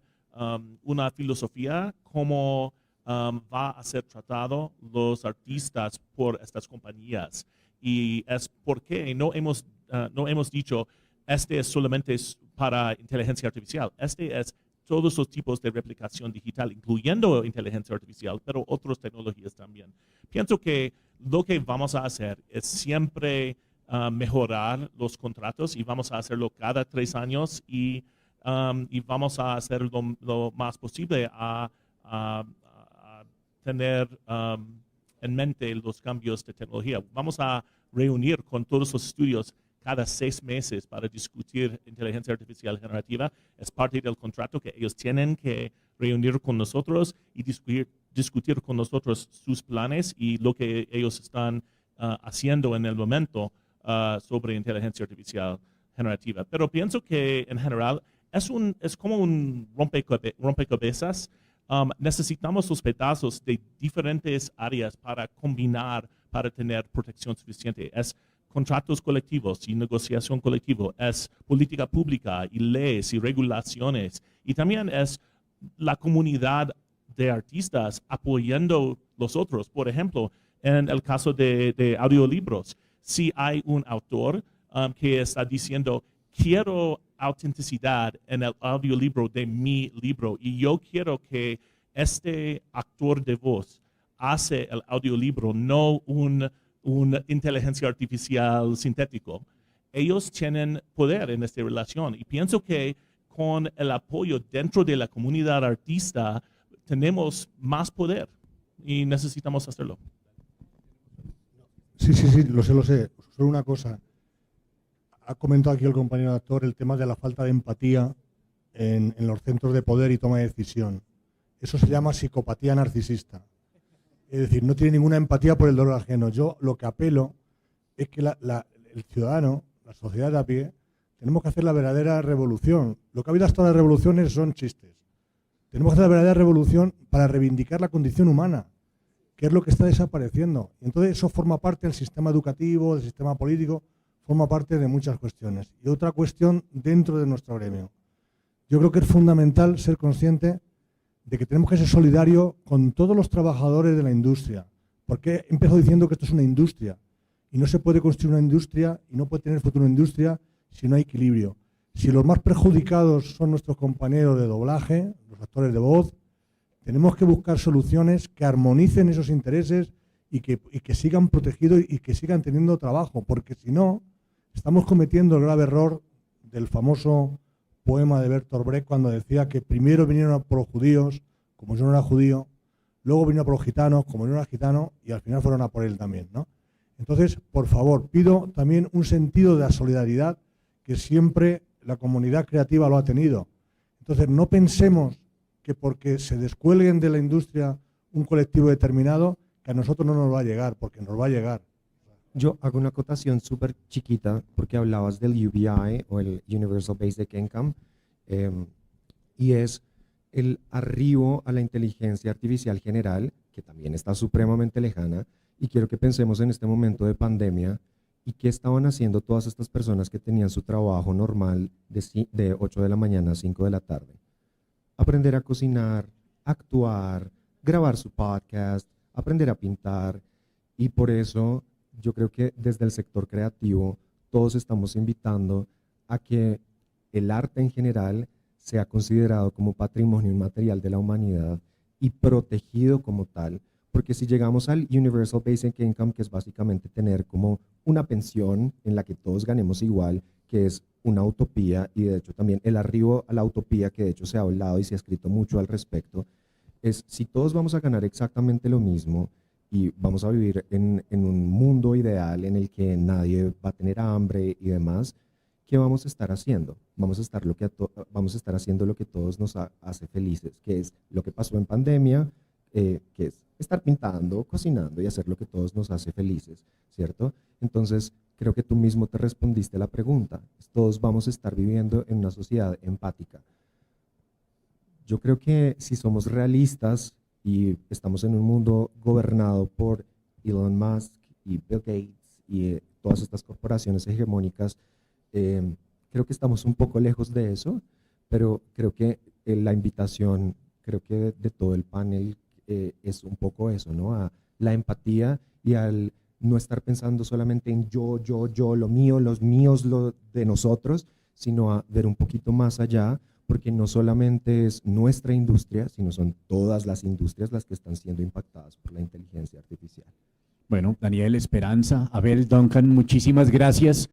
una filosofía como va a ser tratado los artistas por estas compañías. Y es porque no hemos dicho, este es solamente para inteligencia artificial. Este es todos los tipos de replicación digital, incluyendo inteligencia artificial, pero otras tecnologías también. Pienso que lo que vamos a hacer es siempre mejorar los contratos y vamos a hacerlo cada 3 años y vamos a hacer lo más posible a tener en mente los cambios de tecnología. Vamos a reunir con todos los estudios cada 6 meses para discutir inteligencia artificial generativa. Es parte del contrato que ellos tienen que reunir con nosotros y discutir con nosotros sus planes y lo que ellos están haciendo en el momento sobre inteligencia artificial generativa. Pero pienso que en general es como un rompecabezas. Necesitamos los pedazos de diferentes áreas para combinar, para tener protección suficiente. Es contratos colectivos y negociación colectiva, es política pública y leyes y regulaciones. Y también es la comunidad de artistas apoyando los otros. Por ejemplo, en el caso de audiolibros, si hay un autor que está diciendo, quiero autenticidad en el audiolibro de mi libro y yo quiero que este actor de voz hace el audiolibro, no una inteligencia artificial sintético. Ellos tienen poder en esta relación y pienso que con el apoyo dentro de la comunidad artista tenemos más poder y necesitamos hacerlo. Sí, lo sé. Solo una cosa. Ha comentado aquí el compañero actor el tema de la falta de empatía en los centros de poder y toma de decisión. Eso se llama psicopatía narcisista. Es decir, no tiene ninguna empatía por el dolor ajeno. Yo lo que apelo es que el ciudadano, la sociedad de a pie, tenemos que hacer la verdadera revolución. Lo que ha habido hasta las revoluciones son chistes. Tenemos que hacer la verdadera revolución para reivindicar la condición humana, que es lo que está desapareciendo. Y entonces eso forma parte del sistema educativo, del sistema político, forma parte de muchas cuestiones. Y otra cuestión dentro de nuestro gremio. Yo creo que es fundamental ser consciente de que tenemos que ser solidarios con todos los trabajadores de la industria. Porque he empezado diciendo que esto es una industria y no se puede construir una industria y no puede tener futuro una industria si no hay equilibrio. Si los más perjudicados son nuestros compañeros de doblaje, los actores de voz, tenemos que buscar soluciones que armonicen esos intereses y que sigan protegidos y que sigan teniendo trabajo, porque si no, estamos cometiendo el grave error del famoso poema de Bertolt Brecht cuando decía que primero vinieron por los judíos, como yo no era judío, luego vinieron por los gitanos, como yo no era gitano, y al final fueron a por él también, ¿no? Entonces, por favor, pido también un sentido de la solidaridad que siempre la comunidad creativa lo ha tenido. Entonces, no pensemos que porque se descuelguen de la industria un colectivo determinado, que a nosotros no nos va a llegar, porque nos va a llegar. Yo hago una acotación súper chiquita porque hablabas del UBI o el Universal Basic Income y es el arribo a la inteligencia artificial general, que también está supremamente lejana, y quiero que pensemos en este momento de pandemia y qué estaban haciendo todas estas personas que tenían su trabajo normal de 8 de la mañana a 5 de la tarde. Aprender a cocinar, actuar, grabar su podcast, aprender a pintar, y por eso yo creo que desde el sector creativo todos estamos invitando a que el arte en general sea considerado como patrimonio inmaterial de la humanidad y protegido como tal, porque si llegamos al Universal Basic Income, que es básicamente tener como una pensión en la que todos ganemos igual, que es una utopía, y de hecho también el arribo a la utopía, que de hecho se ha hablado y se ha escrito mucho al respecto, es si todos vamos a ganar exactamente lo mismo y vamos a vivir en un mundo ideal en el que nadie va a tener hambre y demás, ¿qué vamos a estar haciendo? Vamos a estar haciendo lo que todos nos hace felices, que es lo que pasó en pandemia, que es estar pintando, cocinando y hacer lo que todos nos hace felices, ¿cierto? Entonces, creo que tú mismo te respondiste a la pregunta. Todos vamos a estar viviendo en una sociedad empática. Yo creo que si somos realistas y estamos en un mundo gobernado por Elon Musk y Bill Gates y todas estas corporaciones hegemónicas, creo que estamos un poco lejos de eso, pero creo que la invitación, creo que de todo el panel es un poco eso, ¿no? A la empatía y al no estar pensando solamente en yo, lo mío, los míos, lo de nosotros, sino a ver un poquito más allá, porque no solamente es nuestra industria, sino son todas las industrias las que están siendo impactadas por la inteligencia artificial. Bueno, Daniel, Esperanza, Abel, Duncan, muchísimas gracias.